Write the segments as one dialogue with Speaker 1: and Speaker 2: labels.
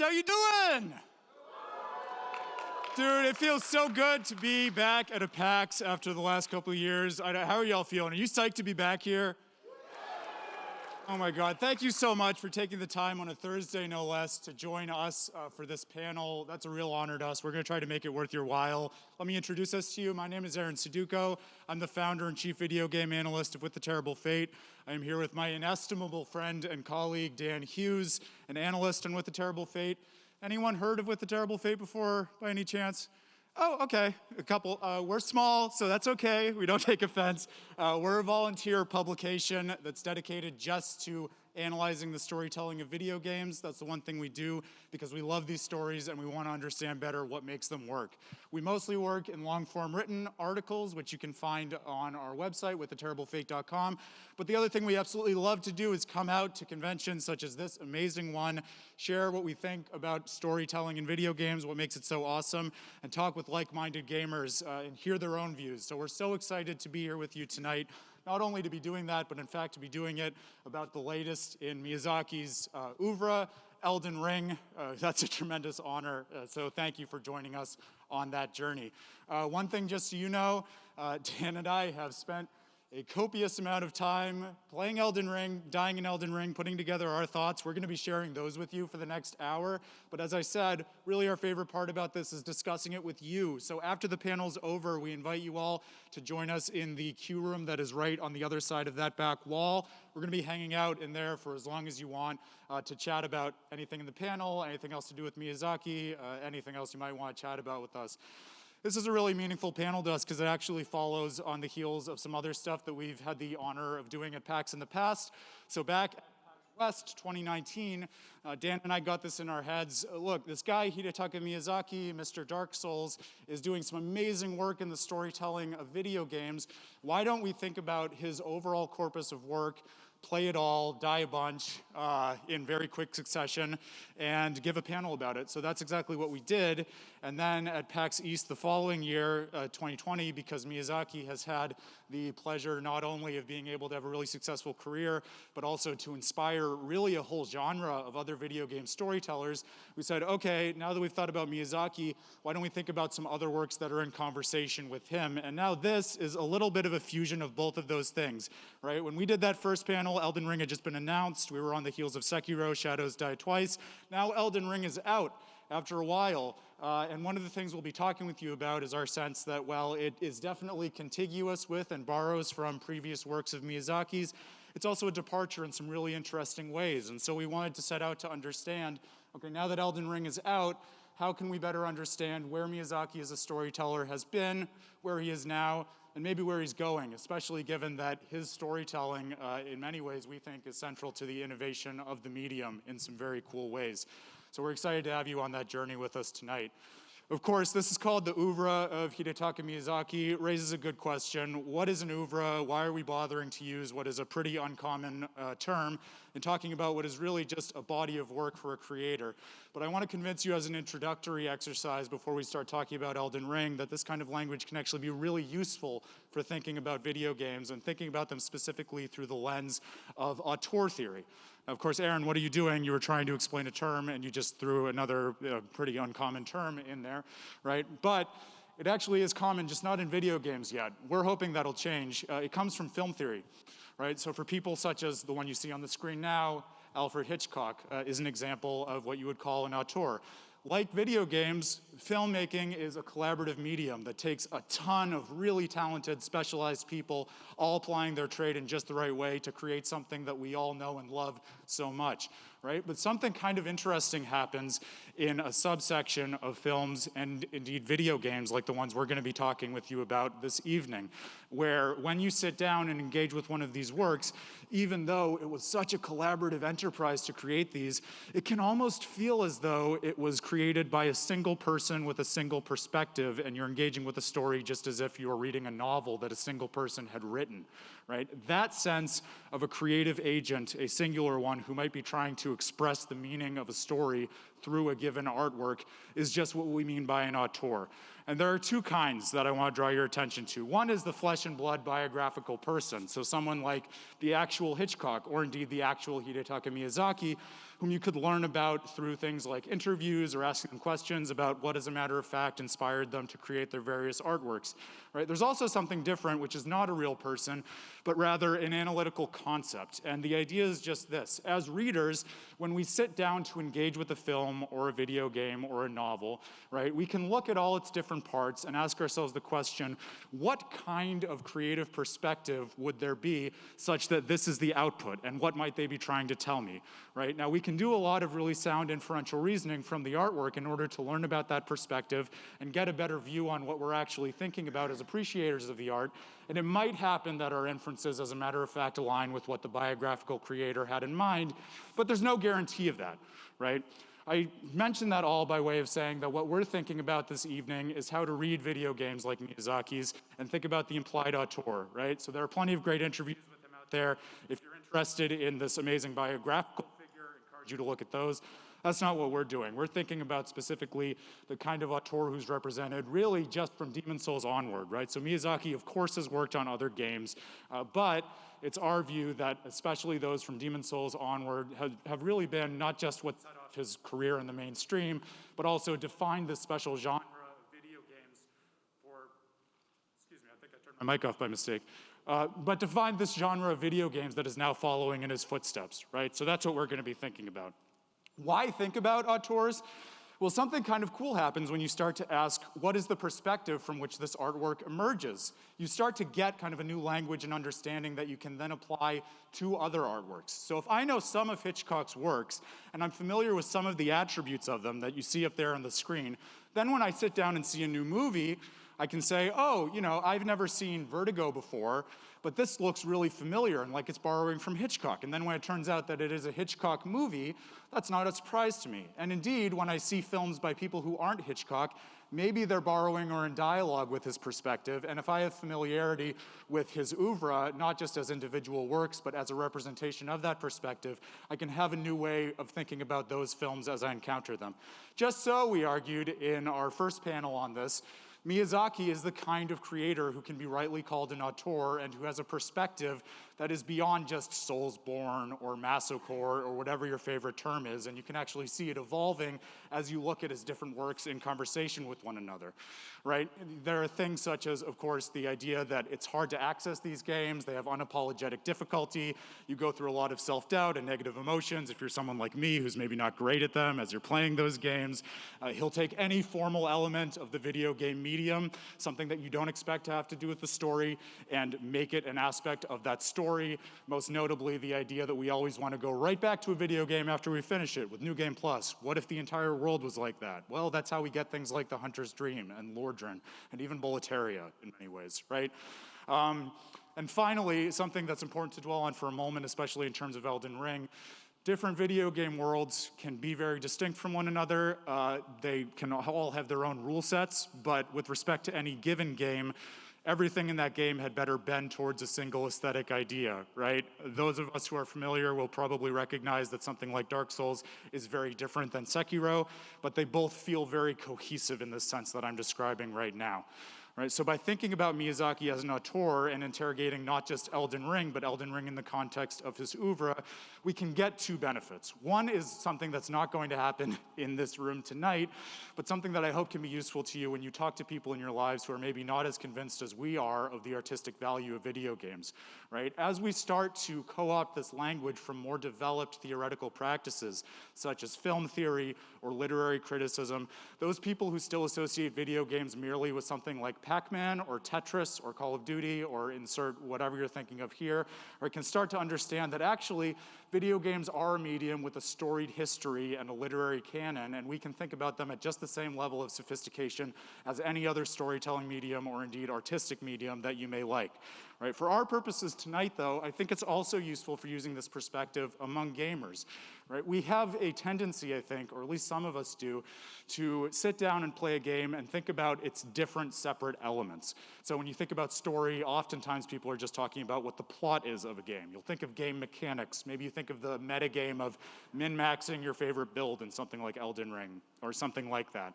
Speaker 1: how you doing? Dude, it feels so good to be back at a PAX after the last couple of years. How are y'all feeling? Are you psyched to be back here? Oh my God, thank you so much for taking the time on a Thursday, no less, to join us for this panel. That's a real honor to us. We're gonna try to make it worth your while. Let me introduce us to you. My name is Aaron Suduko. I'm the founder and chief video game analyst of With the Terrible Fate. I am here with my inestimable friend and colleague, Dan Hughes, an analyst on With the Terrible Fate. Anyone heard of With the Terrible Fate before, by any chance? Oh, okay, a couple. We're small, so that's okay. We don't take offense. We're a volunteer publication that's dedicated just to analyzing the storytelling of video games. That's the one thing we do because we love these stories and we want to understand better what makes them work. We mostly work in long-form written articles, which you can find on our website, withtheterriblefate.com. But the other thing we absolutely love to do is come out to conventions such as this amazing one, share what we think about storytelling in video games, what makes it so awesome, and talk with like-minded gamers and hear their own views. So we're so excited to be here with you tonight, not only to be doing that, but in fact to be doing it about the latest in Miyazaki's Oeuvre, Elden Ring. That's a tremendous honor, so thank you for joining us on that journey. One thing just so you know, Dan and I have spent a copious amount of time playing Elden Ring, dying in Elden Ring, putting together our thoughts. We're going to be sharing those with you for the next hour. But as I said, really our favorite part about this is discussing it with you. So after the panel's over, we invite you all to join us in the queue room that is right on the other side of that back wall. We're going to be hanging out in there for as long as you want to chat about anything in the panel, anything else to do with Miyazaki, anything else you might want to chat about with us. This is a really meaningful panel to us because it actually follows on the heels of some other stuff that we've had the honor of doing at PAX in the past. So back at PAX West 2019, Dan and I got this in our heads. Look, this guy, Hidetaka Miyazaki, Mr. Dark Souls, is doing some amazing work in the storytelling of video games. Why don't we think about his overall corpus of work, play it all, die a bunch in very quick succession, and give a panel about it. So that's exactly what we did. And then at PAX East the following year, 2020, because Miyazaki has had the pleasure not only of being able to have a really successful career, but also to inspire really a whole genre of other video game storytellers, we said, okay, now that we've thought about Miyazaki, why don't we think about some other works that are in conversation with him? And now this is a little bit of a fusion of both of those things, right? When we did that first panel, Elden Ring had just been announced. We were on the heels of Sekiro, Shadows Die Twice. Now Elden Ring is out after a while. And one of the things we'll be talking with you about is our sense that, while it is definitely contiguous with and borrows from previous works of Miyazaki's, it's also a departure in some really interesting ways. And so we wanted to set out to understand, okay, now that Elden Ring is out, how can we better understand where Miyazaki as a storyteller has been, where he is now, and maybe where he's going, especially given that his storytelling, in many ways, we think is central to the innovation of the medium in some very cool ways. So we're excited to have you on that journey with us tonight. Of course, this is called the Oeuvre of Hidetaka Miyazaki. It raises a good question. What is an oeuvre? Why are we bothering to use what is a pretty uncommon term in talking about what is really just a body of work for a creator? But I want to convince you as an introductory exercise before we start talking about Elden Ring that this kind of language can actually be really useful for thinking about video games and thinking about them specifically through the lens of auteur theory. Of course, Aaron, what are you doing? You were trying to explain a term and you just threw another pretty uncommon term in there, right? But it actually is common, just not in video games yet. We're hoping that'll change. It comes from film theory, right? So for people such as the one you see on the screen now, Alfred Hitchcock is an example of what you would call an auteur. Like video games, filmmaking is a collaborative medium that takes a ton of really talented, specialized people all applying their trade in just the right way to create something that we all know and love so much, right? But something kind of interesting happens in a subsection of films and indeed video games like the ones we're going to be talking with you about this evening, where when you sit down and engage with one of these works, even though it was such a collaborative enterprise to create these, it can almost feel as though it was created by a single person with a single perspective, and you're engaging with a story just as if you were reading a novel that a single person had written, right? That sense of a creative agent, a singular one who might be trying to express the meaning of a story through a given artwork, is just what we mean by an auteur. And there are two kinds that I want to draw your attention to. One is the flesh and blood biographical person, so someone like the actual Hitchcock, or indeed the actual Hidetaka Miyazaki, whom you could learn about through things like interviews or asking them questions about what, as a matter of fact, inspired them to create their various artworks. Right? There's also something different, which is not a real person, but rather an analytical concept. And the idea is just this. As readers, when we sit down to engage with a film or a video game or a novel, right, we can look at all its different parts and ask ourselves the question, what kind of creative perspective would there be such that this is the output, and what might they be trying to tell me? Right? Now, we can do a lot of really sound inferential reasoning from the artwork in order to learn about that perspective and get a better view on what we're actually thinking about as appreciators of the art. And it might happen that our inferences, as a matter of fact, align with what the biographical creator had in mind, but there's no guarantee of that, right? I mention that all by way of saying that what we're thinking about this evening is how to read video games like Miyazaki's and think about the implied auteur, right? So there are plenty of great interviews with him out there. If you're interested in this amazing biographical figure, I encourage you to look at those. That's not what we're doing. We're thinking about specifically the kind of auteur who's represented really just from Demon's Souls onward, right? So Miyazaki, of course, has worked on other games, but it's our view that especially those from Demon's Souls onward have really been not just what set off his career in the mainstream, but also defined this special genre of video games for, excuse me, I think I turned my mic off by mistake, but defined this genre of video games that is now following in his footsteps, right? So that's what we're going to be thinking about. Why think about auteurs? Well, something kind of cool happens when you start to ask, what is the perspective from which this artwork emerges? You start to get kind of a new language and understanding that you can then apply to other artworks. So if I know some of Hitchcock's works, and I'm familiar with some of the attributes of them that you see up there on the screen, then when I sit down and see a new movie, I can say, oh, you know, I've never seen Vertigo before, but this looks really familiar and like it's borrowing from Hitchcock. And then when it turns out that it is a Hitchcock movie, that's not a surprise to me. And indeed, when I see films by people who aren't Hitchcock, maybe they're borrowing or in dialogue with his perspective. And if I have familiarity with his oeuvre, not just as individual works, but as a representation of that perspective, I can have a new way of thinking about those films as I encounter them. Just so, we argued in our first panel on this, Miyazaki is the kind of creator who can be rightly called an auteur and who has a perspective that is beyond just Soulsborne or Masocore or whatever your favorite term is, and you can actually see it evolving as you look at his different works in conversation with one another, right? There are things such as, of course, the idea that it's hard to access these games, they have unapologetic difficulty, you go through a lot of self-doubt and negative emotions if you're someone like me who's maybe not great at them as you're playing those games. He'll take any formal element of the video game medium, something that you don't expect to have to do with the story, and make it an aspect of that story, most notably the idea that we always want to go right back to a video game after we finish it with New Game Plus. What if the entire world was like that? Well, that's how we get things like The Hunter's Dream and Lordran and even Boletaria in many ways, right? And finally, something that's important to dwell on for a moment, especially in terms of Elden Ring, different video game worlds can be very distinct from one another. They can all have their own rule sets, but with respect to any given game, everything in that game had better bend towards a single aesthetic idea, right? Those of us who are familiar will probably recognize that something like Dark Souls is very different than Sekiro, but they both feel very cohesive in the sense that I'm describing right now. Right, so by thinking about Miyazaki as an auteur and interrogating not just Elden Ring, but Elden Ring in the context of his oeuvre, we can get two benefits. One is something that's not going to happen in this room tonight, but something that I hope can be useful to you when you talk to people in your lives who are maybe not as convinced as we are of the artistic value of video games, right? As we start to co-opt this language from more developed theoretical practices, such as film theory or literary criticism, those people who still associate video games merely with something like Pac-Man or Tetris or Call of Duty or insert whatever you're thinking of here, or can start to understand that actually video games are a medium with a storied history and a literary canon, and we can think about them at just the same level of sophistication as any other storytelling medium or indeed artistic medium that you may like. Right? For our purposes tonight, though, I think it's also useful for using this perspective among gamers. Right? We have a tendency, I think, or at least some of us do, to sit down and play a game and think about its different separate elements. So when you think about story, oftentimes people are just talking about what the plot is of a game. You'll think of game mechanics. Maybe you think of the metagame of min-maxing your favorite build in something like Elden Ring or something like that.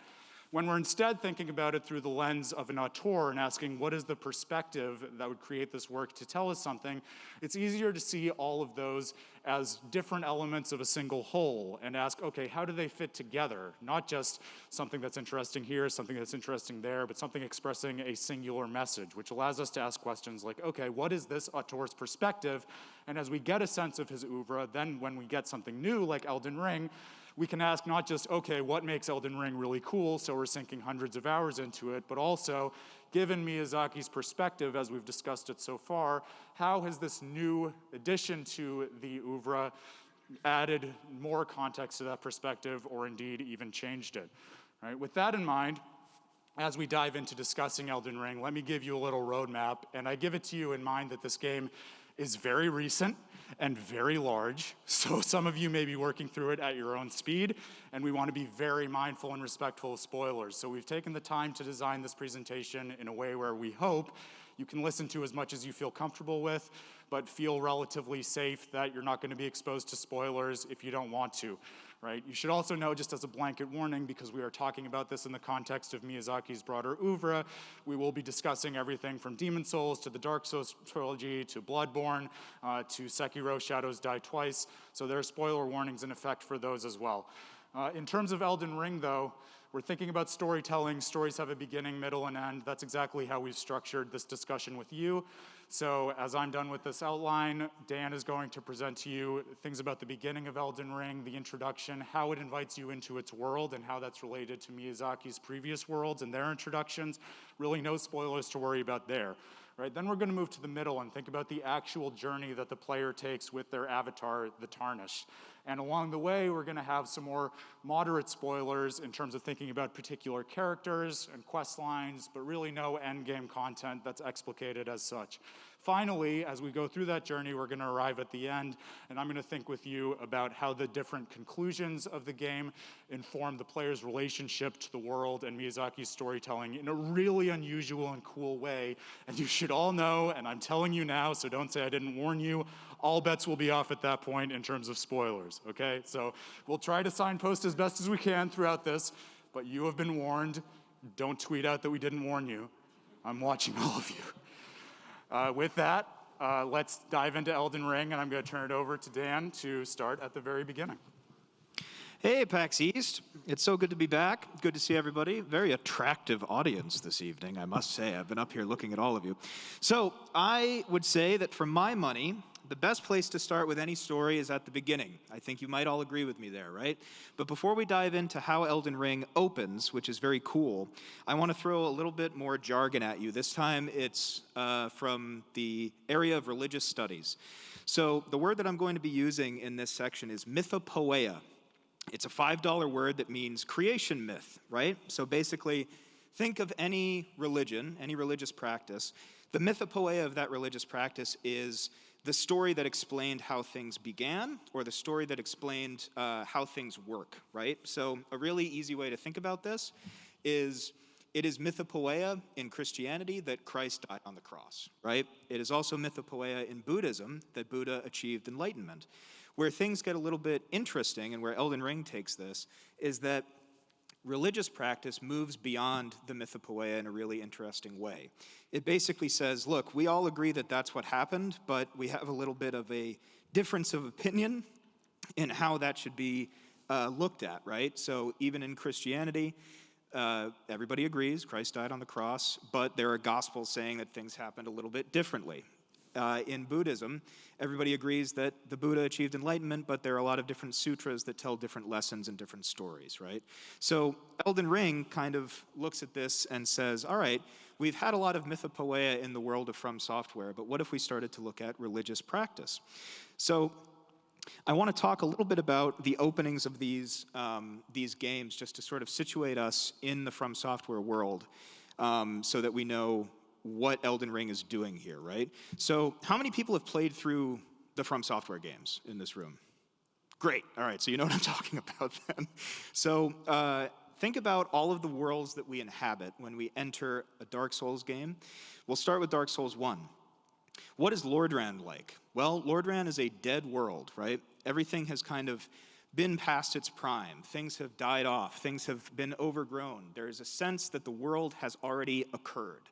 Speaker 1: When we're instead thinking about it through the lens of an auteur and asking what is the perspective that would create this work to tell us something, it's easier to see all of those as different elements of a single whole and ask, okay, how do they fit together? Not just something that's interesting here, something that's interesting there, but something expressing a singular message, which allows us to ask questions like, okay, what is this auteur's perspective? And as we get a sense of his oeuvre, then when we get something new like Elden Ring, we can ask not just, okay, what makes Elden Ring really cool, so we're sinking hundreds of hours into it, but also, given Miyazaki's perspective, as we've discussed it so far, how has this new addition to the oeuvre added more context to that perspective, or indeed even changed it? Right? With that in mind, as we dive into discussing Elden Ring, let me give you a little roadmap, and I give it to you in mind that this game is very recent and very large, so some of you may be working through it at your own speed, and we want to be very mindful and respectful of spoilers. So we've taken the time to design this presentation in a way where we hope you can listen to as much as you feel comfortable with, but feel relatively safe that you're not going to be exposed to spoilers if you don't want to. Right? You should also know, just as a blanket warning, because we are talking about this in the context of Miyazaki's broader oeuvre, we will be discussing everything from Demon Souls to the Dark Souls trilogy to Bloodborne to Sekiro, Shadows Die Twice. So there are spoiler warnings in effect for those as well. In terms of Elden Ring, though, we're thinking about storytelling. Stories have a beginning, middle, and end. That's exactly how we've structured this discussion with you. So as I'm done with this outline, Dan is going to present to you things about the beginning of Elden Ring, the introduction, how it invites you into its world, and how that's related to Miyazaki's previous worlds and their introductions. Really no spoilers to worry about there. Right? Then we're going to move to the middle and think about the actual journey that the player takes with their avatar, the Tarnished. And along the way, we're going to have some more moderate spoilers in terms of thinking about particular characters and quest lines, but really no endgame content that's explicated as such. Finally, as we go through that journey, we're going to arrive at the end, and I'm going to think with you about how the different conclusions of the game inform the player's relationship to the world and Miyazaki's storytelling in a really unusual and cool way. And you should all know, and I'm telling you now, so don't say I didn't warn you, all bets will be off at that point in terms of spoilers, okay? So we'll try to signpost as best as we can throughout this, but you have been warned. Don't tweet out that we didn't warn you. I'm watching all of you. With that, let's dive into Elden Ring, and I'm going to turn it over to Dan to start at the very beginning.
Speaker 2: Hey, PAX East. It's so good to be back. Good to see everybody. Very attractive audience this evening, I must say. I've been up here looking at all of you. So I would say that for my money, the best place to start with any story is at the beginning. I think you might all agree with me there, right? But before we dive into how Elden Ring opens, which is very cool, I want to throw a little bit more jargon at you. This time it's from the area of religious studies. So the word that I'm going to be using in this section is mythopoeia. It's a $5 word that means creation myth, right? So basically, think of any religion, any religious practice. The mythopoeia of that religious practice is the story that explained how things began, or the story that explained how things work, right? So a really easy way to think about this is it is mythopoeia in Christianity that Christ died on the cross, right? It is also mythopoeia in Buddhism that Buddha achieved enlightenment. Where things get a little bit interesting, and where Elden Ring takes this, is that religious practice moves beyond the mythopoeia in a really interesting way. It basically says, look, we all agree that that's what happened, but we have a little bit of a difference of opinion in how that should be looked at, right? So even in Christianity, everybody agrees Christ died on the cross, but there are gospels saying that things happened a little bit differently. In Buddhism, everybody agrees that the Buddha achieved enlightenment, but there are a lot of different sutras that tell different lessons and different stories, right? So Elden Ring kind of looks at this and says, all right, we've had a lot of mythopoeia in the world of From Software, but what if we started to look at religious practice? So I want to talk a little bit about the openings of these games, just to sort of situate us in the From Software world, so that we know what Elden Ring is doing here, right? So how many people have played through the From Software games in this room? Great. All right, so you know what I'm talking about then. So think about all of the worlds that we inhabit when we enter a Dark Souls game. We'll start with Dark Souls 1. What is Lordran like? Well, Lordran is a dead world, right? Everything has kind of been past its prime. Things have died off. Things have been overgrown. There is a sense that the world has already occurred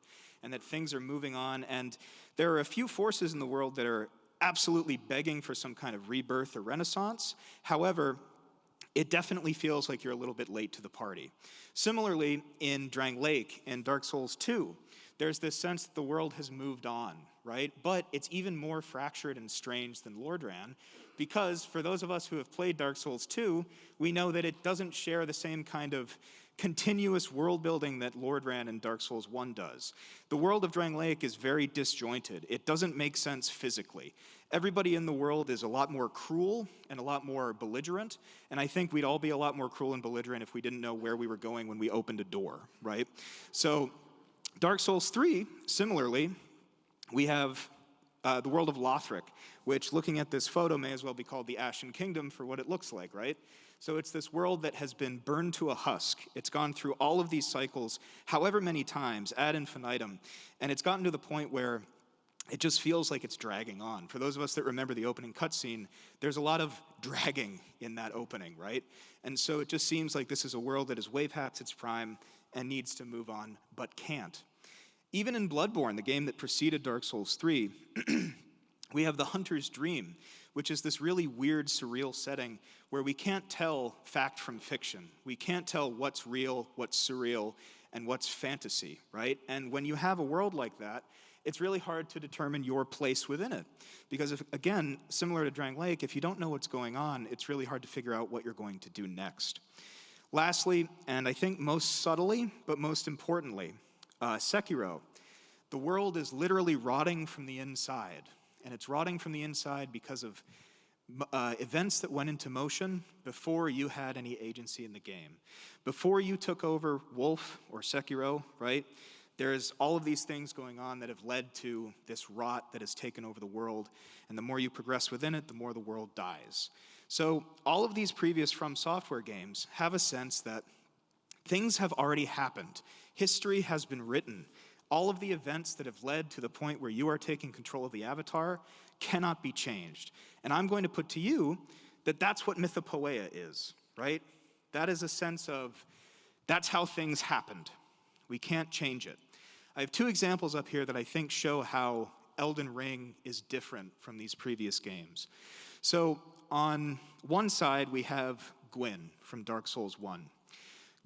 Speaker 2: and that things are moving on. And there are a few forces in the world that are absolutely begging for some kind of rebirth or renaissance. However, it definitely feels like you're a little bit late to the party. Similarly, in Drang Lake in Dark Souls 2, there's this sense that the world has moved on, right? But it's even more fractured and strange than Lordran, because for those of us who have played Dark Souls 2, we know that it doesn't share the same kind of continuous world building that Lordran and Dark Souls 1 does. The world of Drang Lake is very disjointed. It doesn't make sense physically. Everybody in the world is a lot more cruel and a lot more belligerent, and I think we'd all be a lot more cruel and belligerent if we didn't know where we were going when we opened a door, right? So Dark Souls 3, similarly, we have the world of Lothric, which, looking at this photo, may as well be called the Ashen Kingdom for what it looks like, right? So it's this world that has been burned to a husk. It's gone through all of these cycles, however many times, ad infinitum, and it's gotten to the point where it just feels like it's dragging on. For those of us that remember the opening cutscene, there's a lot of dragging in that opening, right? And so it just seems like this is a world that is way past its prime and needs to move on, but can't. Even in Bloodborne, the game that preceded Dark Souls 3, we have the Hunter's Dream, which is this really weird, surreal setting where we can't tell fact from fiction. We can't tell what's real, what's surreal, and what's fantasy, right? And when you have a world like that, it's really hard to determine your place within it. Because, again, similar to Drang Lake, if you don't know what's going on, it's really hard to figure out what you're going to do next. Lastly, and I think most subtly, but most importantly, Sekiro. The world is literally rotting from the inside. And it's rotting from the inside because of events that went into motion before you had any agency in the game. Before you took over Wolf or Sekiro, right, there's all of these things going on that have led to this rot that has taken over the world. And the more you progress within it, the more the world dies. So all of these previous From Software games have a sense that things have already happened. History has been written. All of the events that have led to the point where you are taking control of the avatar cannot be changed. And I'm going to put to you that that's what mythopoeia is, right? That is a sense of, that's how things happened. We can't change it. I have two examples up here that I think show how Elden Ring is different from these previous games. So on one side, we have Gwyn from Dark Souls 1.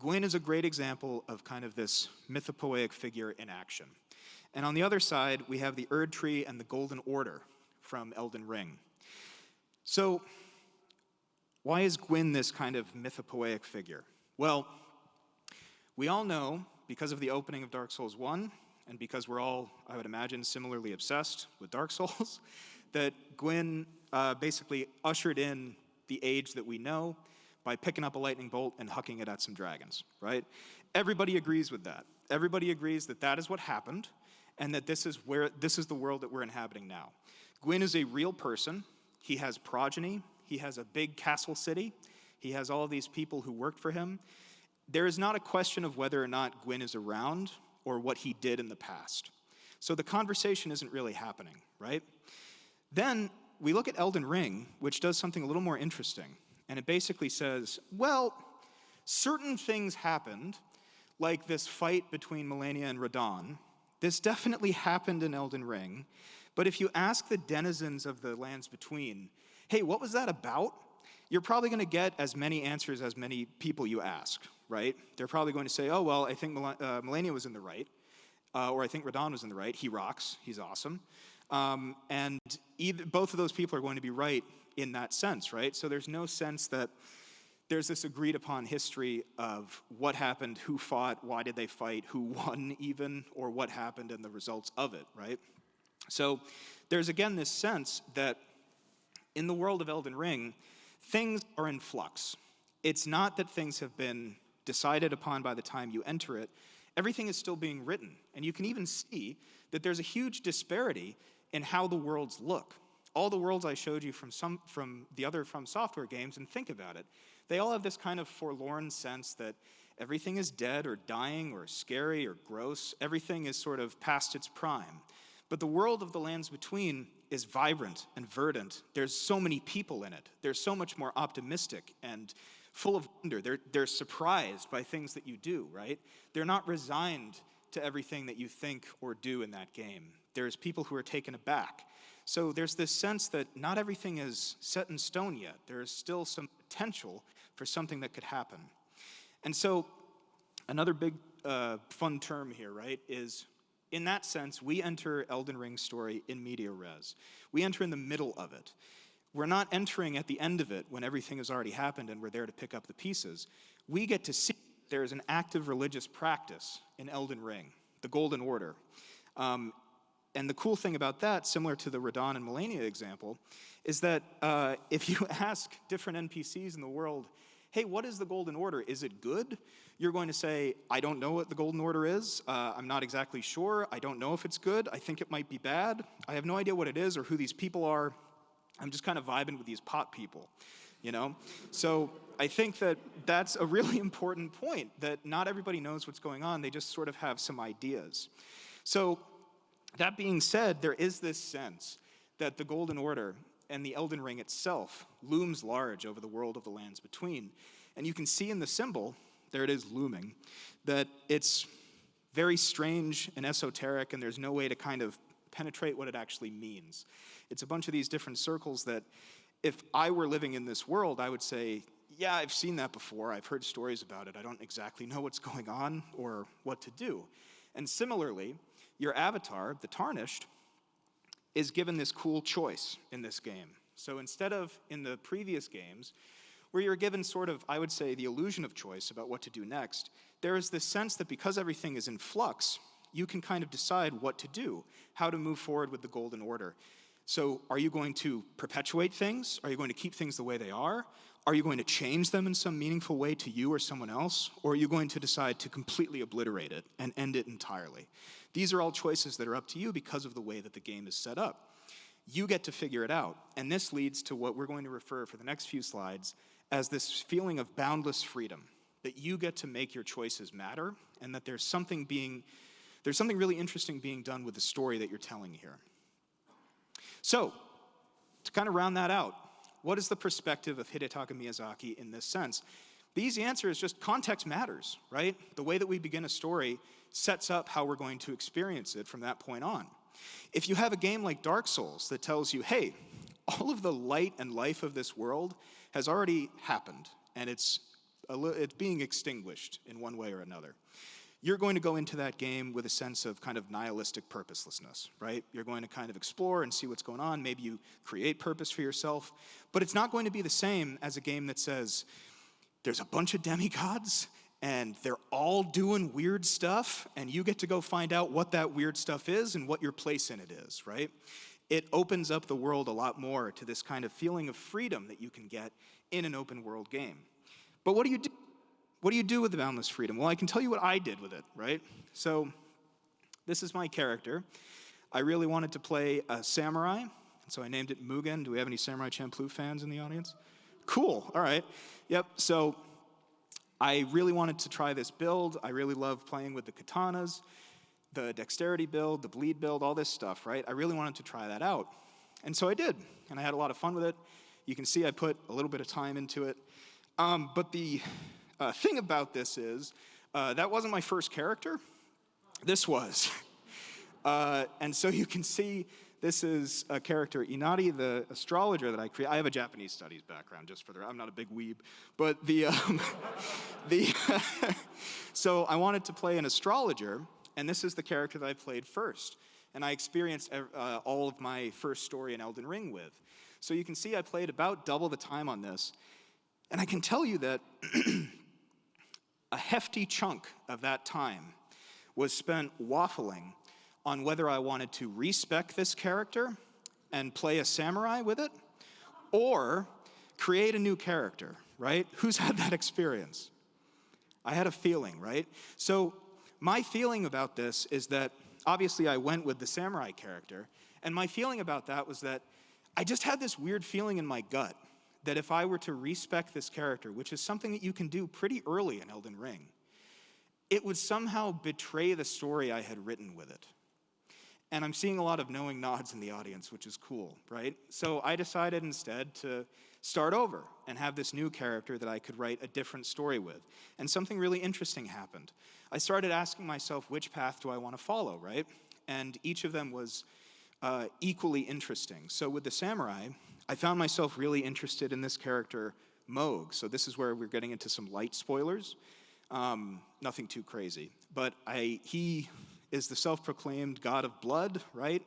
Speaker 2: Gwyn is a great example of kind of this mythopoeic figure in action. And on the other side, we have the Erd Tree and the Golden Order from Elden Ring. So why is Gwyn this kind of mythopoeic figure? Well, we all know, because of the opening of Dark Souls 1, and because we're all, I would imagine, similarly obsessed with Dark Souls, that Gwyn basically ushered in the age that we know by picking up a lightning bolt and hucking it at some dragons, right? Everybody agrees with that. Everybody agrees that that is what happened, and that this is the world that we're inhabiting now. Gwyn is a real person. He has progeny. He has a big castle city. He has all of these people who worked for him. There is not a question of whether or not Gwyn is around or what he did in the past. So the conversation isn't really happening, right? Then we look at Elden Ring, which does something a little more interesting. And it basically says, well, certain things happened, like this fight between Melania and Radahn. This definitely happened in Elden Ring. But if you ask the denizens of the lands between, hey, what was that about? You're probably going to get as many answers as many people you ask, right? They're probably going to say, oh, well, I think Melania was in the right, or I think Radahn was in the right. He rocks. He's awesome. And both of those people are going to be right in that sense, right? So there's no sense that there's this agreed upon history of what happened, who fought, why did they fight, who won even, or what happened and the results of it, right? So there's again this sense that in the world of Elden Ring, things are in flux. It's not that things have been decided upon by the time you enter it. Everything is still being written. And you can even see that there's a huge disparity in how the worlds look. All the worlds I showed you from the other From Software games, and think about it, they all have this kind of forlorn sense that everything is dead or dying or scary or gross. Everything is sort of past its prime. But the world of the Lands Between is vibrant and verdant. There's so many people in it. They're so much more optimistic and full of wonder. They're surprised by things that you do, right? They're not resigned to everything that you think or do in that game. There's people who are taken aback. So there's this sense that not everything is set in stone yet. There is still some potential for something that could happen. And so another big fun term here, right, is in that sense, we enter Elden Ring's story in media res. We enter in the middle of it. We're not entering at the end of it when everything has already happened and we're there to pick up the pieces. We get to see there is an active religious practice in Elden Ring, the Golden Order. And the cool thing about that, similar to the Radon and Melania example, is that if you ask different NPCs in the world, hey, what is the Golden Order? Is it good? You're going to say, I don't know what the Golden Order is. I'm not exactly sure. I don't know if it's good. I think it might be bad. I have no idea what it is or who these people are. I'm just kind of vibing with these pot people, you know? So I think that that's a really important point, that not everybody knows what's going on. They just sort of have some ideas. So that being said, there is this sense that the Golden Order and the Elden Ring itself looms large over the world of the Lands Between. And you can see in the symbol, there it is looming, that it's very strange and esoteric, and there's no way to kind of penetrate what it actually means. It's a bunch of these different circles that if I were living in this world, I would say, yeah, I've seen that before. I've heard stories about it. I don't exactly know what's going on or what to do. And similarly, your avatar, the Tarnished, is given this cool choice in this game. So instead of in the previous games, where you're given sort of, I would say, the illusion of choice about what to do next, there is this sense that because everything is in flux, you can kind of decide what to do, how to move forward with the Golden Order. So are you going to perpetuate things? Are you going to keep things the way they are? Are you going to change them in some meaningful way to you or someone else? Or are you going to decide to completely obliterate it and end it entirely? These are all choices that are up to you because of the way that the game is set up. You get to figure it out. And this leads to what we're going to refer for the next few slides as this feeling of boundless freedom, that you get to make your choices matter and that there's something really interesting being done with the story that you're telling here. So, to kind of round that out, what is the perspective of Hidetaka Miyazaki in this sense? The easy answer is just context matters, right? The way that we begin a story sets up how we're going to experience it from that point on. If you have a game like Dark Souls that tells you, hey, all of the light and life of this world has already happened, and it's being extinguished in one way or another, you're going to go into that game with a sense of kind of nihilistic purposelessness, right? You're going to kind of explore and see what's going on. Maybe you create purpose for yourself, but it's not going to be the same as a game that says, there's a bunch of demigods, and they're all doing weird stuff, and you get to go find out what that weird stuff is and what your place in it is, right? It opens up the world a lot more to this kind of feeling of freedom that you can get in an open world game. But what do you do? What do you do with the boundless freedom? Well, I can tell you what I did with it, right? So this is my character. I really wanted to play a samurai, so I named it Mugen. Do we have any Samurai Champloo fans in the audience? Cool, all right. Yep, so I really wanted to try this build. I really love playing with the katanas, the dexterity build, the bleed build, all this stuff, right? I really wanted to try that out. And so I did, and I had a lot of fun with it. You can see I put a little bit of time into it. But the thing about this is, that wasn't my first character. This was. And so you can see this is a character, Inari, the astrologer that I created. I have a Japanese studies background, just for the, I'm not a big weeb. But so I wanted to play an astrologer, and this is the character that I played first. And I experienced all of my first story in Elden Ring with. So you can see I played about double the time on this. And I can tell you that a hefty chunk of that time was spent waffling on whether I wanted to respec this character and play a samurai with it, or create a new character, right? Who's had that experience? I had a feeling, right? So my feeling about this is that, obviously I went with the samurai character, and my feeling about that was that I just had this weird feeling in my gut that if I were to respec this character, which is something that you can do pretty early in Elden Ring, it would somehow betray the story I had written with it. And I'm seeing a lot of knowing nods in the audience, which is cool, right? So I decided instead to start over and have this new character that I could write a different story with. And something really interesting happened. I started asking myself, which path do I want to follow, right? And each of them was equally interesting. So with the samurai, I found myself really interested in this character, Moog. So this is where we're getting into some light spoilers. Nothing too crazy. But he is the self-proclaimed god of blood, right?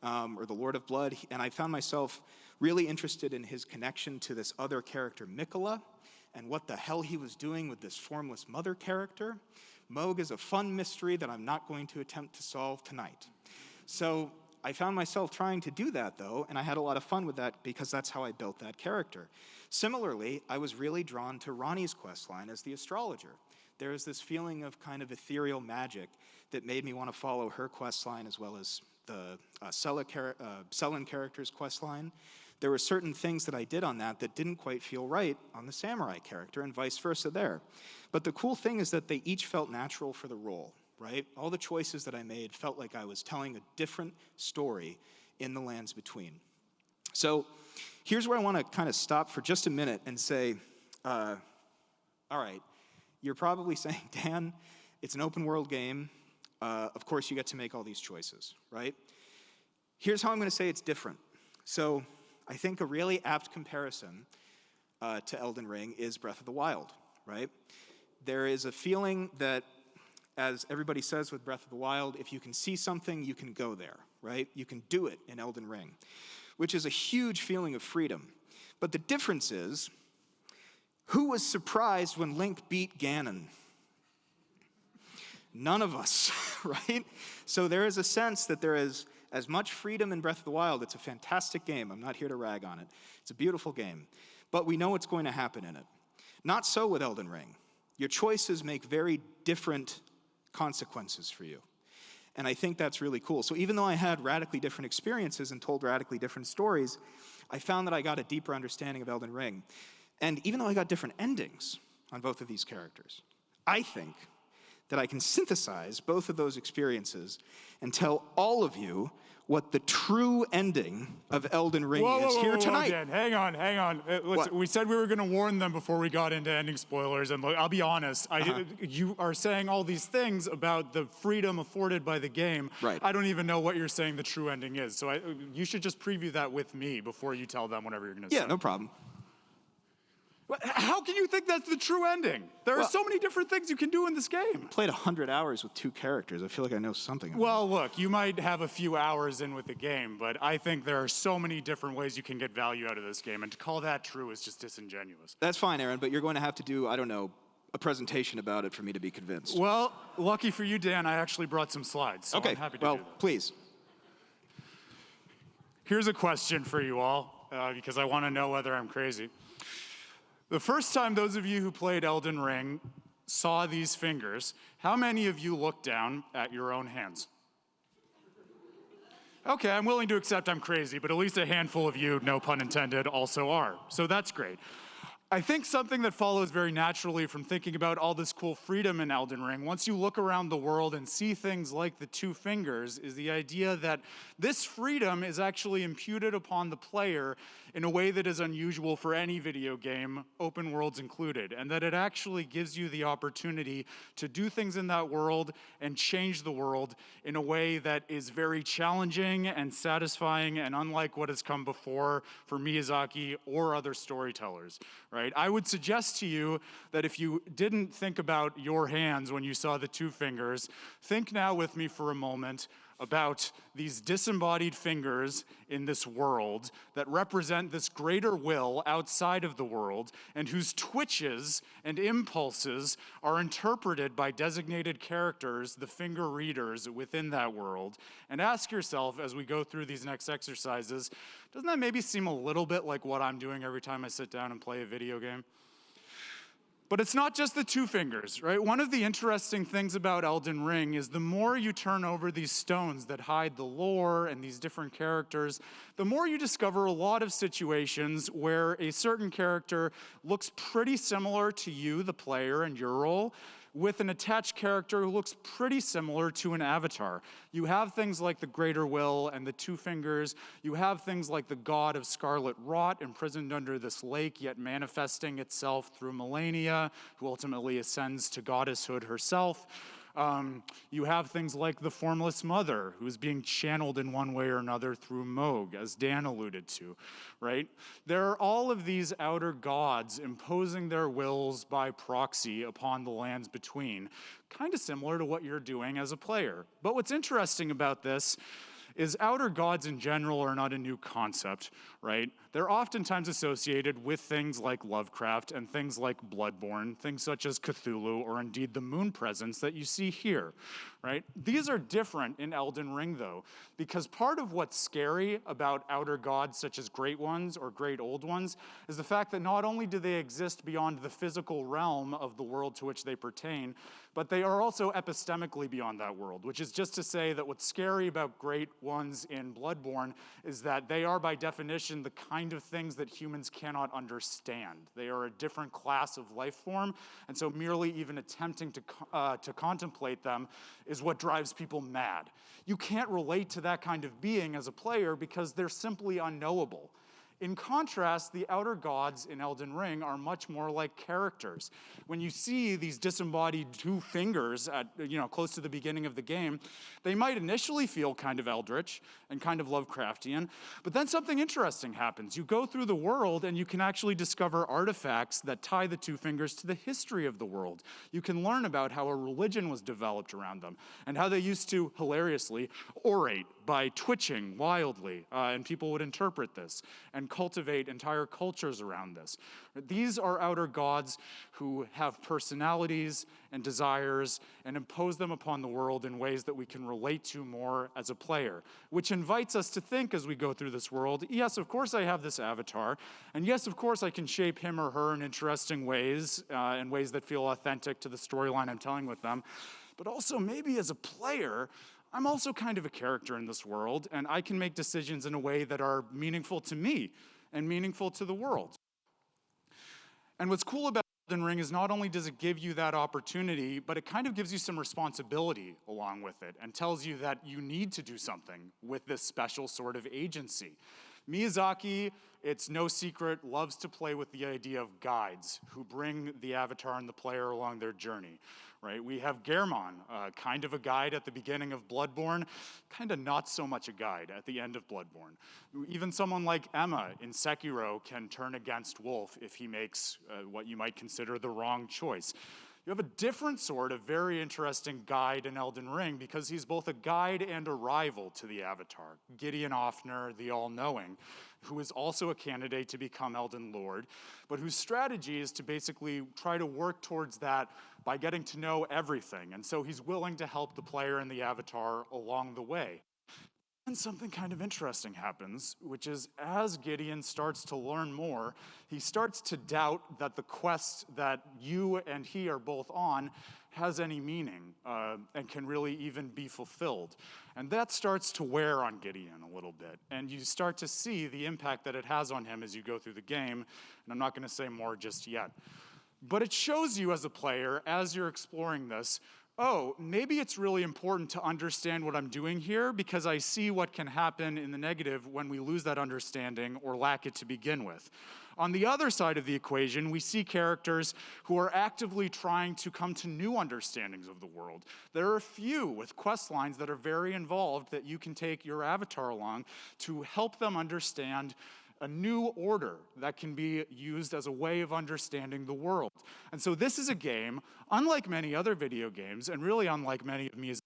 Speaker 2: Or the Lord of Blood. And I found myself really interested in his connection to this other character, Mikola, and what the hell he was doing with this formless mother character. Moog is a fun mystery that I'm not going to attempt to solve tonight. So I found myself trying to do that, though, and I had a lot of fun with that because that's how I built that character. Similarly, I was really drawn to Ronnie's questline as the astrologer. There is this feeling of kind of ethereal magic that made me want to follow her questline as well as the Selen character's questline. There were certain things that I did on that didn't quite feel right on the samurai character, and vice versa there. But the cool thing is that they each felt natural for the role, right? All the choices that I made felt like I was telling a different story in the lands between. So here's where I want to kind of stop for just a minute and say, all right, you're probably saying, Dan, it's an open world game. Of course, you get to make all these choices, right? Here's how I'm going to say it's different. So I think a really apt comparison to Elden Ring is Breath of the Wild, right? There is a feeling that, as everybody says with Breath of the Wild, if you can see something, you can go there, right? You can do it in Elden Ring, which is a huge feeling of freedom. But the difference is, who was surprised when Link beat Ganon? None of us, right? So there is a sense that there is as much freedom in Breath of the Wild. It's a fantastic game. I'm not here to rag on it. It's a beautiful game. But we know what's going to happen in it. Not so with Elden Ring. Your choices make very different consequences for you. And I think that's really cool. So even though I had radically different experiences and told radically different stories, I found that I got a deeper understanding of Elden Ring. And even though I got different endings on both of these characters, I think that I can synthesize both of those experiences and tell all of you what the true ending of Elden Ring is here tonight.
Speaker 1: Dan, hang on. We said we were going to warn them before we got into ending spoilers, and look, I'll be honest. You are saying all these things about the freedom afforded by the game.
Speaker 2: Right.
Speaker 1: I don't even know what you're saying the true ending is, so you should just preview that with me before you tell them whatever you're going to say.
Speaker 2: Yeah, no problem.
Speaker 1: How can you think that's the true ending? There are so many different things you can do in this game.
Speaker 2: I played 100 hours with 2 characters. I feel like I know something about
Speaker 1: Well, look, you might have a few hours in with the game, but I think there are so many different ways you can get value out of this game, and to call that true is just disingenuous.
Speaker 2: That's fine, Aaron, but you're going to have to do, I don't know, a presentation about it for me to be convinced.
Speaker 1: Well, lucky for you, Dan, I actually brought some slides, so
Speaker 2: okay,
Speaker 1: I'm happy to do that.
Speaker 2: Please.
Speaker 1: Here's a question for you all, because I want to know whether I'm crazy. The first time those of you who played Elden Ring saw these fingers, how many of you looked down at your own hands? Okay, I'm willing to accept I'm crazy, but at least a handful of you, no pun intended, also are. So that's great. I think something that follows very naturally from thinking about all this cool freedom in Elden Ring, once you look around the world and see things like the 2 fingers, is the idea that this freedom is actually imputed upon the player in a way that is unusual for any video game, open worlds included, and that it actually gives you the opportunity to do things in that world and change the world in a way that is very challenging and satisfying and unlike what has come before for Miyazaki or other storytellers. Right? I would suggest to you that if you didn't think about your hands when you saw the 2 fingers, think now with me for a moment about these disembodied fingers in this world that represent this greater will outside of the world and whose twitches and impulses are interpreted by designated characters, the finger readers within that world. And ask yourself as we go through these next exercises, doesn't that maybe seem a little bit like what I'm doing every time I sit down and play a video game? But it's not just the 2 fingers, right? One of the interesting things about Elden Ring is the more you turn over these stones that hide the lore and these different characters, the more you discover a lot of situations where a certain character looks pretty similar to you, the player, and your role, with an attached character who looks pretty similar to an avatar. You have things like the Greater Will and the Two Fingers. You have things like the god of Scarlet Rot imprisoned under this lake, yet manifesting itself through millennia, who ultimately ascends to goddesshood herself. You have things like the Formless Mother, who's being channeled in one way or another through Moog, as Dan alluded to, right? There are all of these outer gods imposing their wills by proxy upon the lands between, kind of similar to what you're doing as a player. But what's interesting about this is outer gods in general are not a new concept, right? They're oftentimes associated with things like Lovecraft and things like Bloodborne, things such as Cthulhu, or indeed the moon presence that you see here, right? These are different in Elden Ring, though, because part of what's scary about outer gods such as Great Ones or Great Old Ones is the fact that not only do they exist beyond the physical realm of the world to which they pertain, but they are also epistemically beyond that world, which is just to say that what's scary about Great Ones in Bloodborne is that they are by definition the kind of things that humans cannot understand. They are a different class of life form, and so merely even attempting to contemplate them is what drives people mad. You can't relate to that kind of being as a player because they're simply unknowable. In contrast, the outer gods in Elden Ring are much more like characters. When you see these disembodied two fingers at, close to the beginning of the game, they might initially feel kind of eldritch and kind of Lovecraftian, but then something interesting happens. You go through the world and you can actually discover artifacts that tie the two fingers to the history of the world. You can learn about how a religion was developed around them and how they used to, hilariously, orate by twitching wildly, and people would interpret this and cultivate entire cultures around this. These are outer gods who have personalities and desires and impose them upon the world in ways that we can relate to more as a player, which invites us to think as we go through this world, yes, of course I have this avatar, and yes, of course I can shape him or her in interesting ways, in ways that feel authentic to the storyline I'm telling with them, but also maybe as a player, I'm also kind of a character in this world, and I can make decisions in a way that are meaningful to me and meaningful to the world. And what's cool about Elden Ring is not only does it give you that opportunity, but it kind of gives you some responsibility along with it and tells you that you need to do something with this special sort of agency. Miyazaki, it's no secret, loves to play with the idea of guides who bring the avatar and the player along their journey, right? We have Gehrman, kind of a guide at the beginning of Bloodborne, kind of not so much a guide at the end of Bloodborne. Even someone like Emma in Sekiro can turn against Wolf if he makes what you might consider the wrong choice. You have a different sort of very interesting guide in Elden Ring because he's both a guide and a rival to the Avatar. Gideon Ofner, the All-Knowing, who is also a candidate to become Elden Lord, but whose strategy is to basically try to work towards that by getting to know everything. And so he's willing to help the player and the Avatar along the way. And something kind of interesting happens, which is as Gideon starts to learn more, he starts to doubt that the quest that you and he are both on has any meaning and can really even be fulfilled. And that starts to wear on Gideon a little bit. And you start to see the impact that it has on him as you go through the game. And I'm not going to say more just yet. But it shows you as a player, as you're exploring this, oh, maybe it's really important to understand what I'm doing here because I see what can happen in the negative when we lose that understanding or lack it to begin with. On the other side of the equation, we see characters who are actively trying to come to new understandings of the world. There are a few with quest lines that are very involved that you can take your avatar along to help them understand a new order that can be used as a way of understanding the world. And so this is a game, unlike many other video games, and really unlike many of Miyazaki's,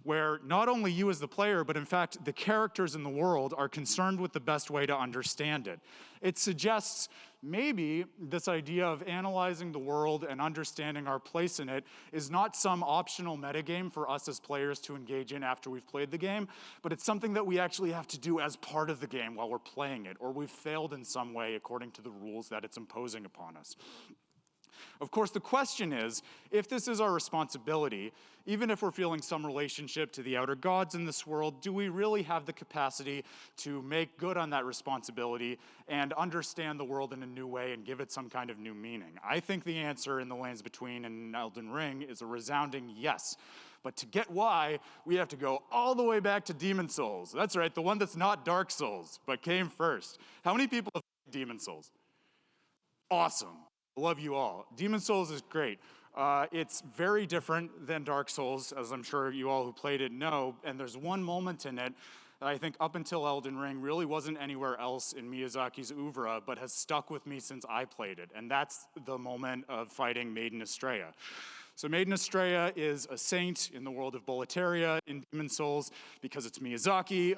Speaker 1: where not only you as the player, but in fact the characters in the world are concerned with the best way to understand it. It suggests maybe this idea of analyzing the world and understanding our place in it is not some optional metagame for us as players to engage in after we've played the game, but it's something that we actually have to do as part of the game while we're playing it, or we've failed in some way according to the rules that it's imposing upon us. Of course, the question is, if this is our responsibility, even if we're feeling some relationship to the outer gods in this world, do we really have the capacity to make good on that responsibility and understand the world in a new way and give it some kind of new meaning? I think the answer in The Lands Between and Elden Ring is a resounding yes. But to get why, we have to go all the way back to Demon Souls. That's right, the one that's not Dark Souls, but came first. How many people have played Demon Souls? Awesome. Love you all. Demon Souls is great. It's very different than Dark Souls, as I'm sure you all who played it know, and there's one moment in it that I think up until Elden Ring really wasn't anywhere else in Miyazaki's oeuvre, but has stuck with me since I played it, and that's the moment of fighting Maiden Estrella. So Maiden Estrella is a saint in the world of Boletaria in Demon Souls because it's Miyazaki.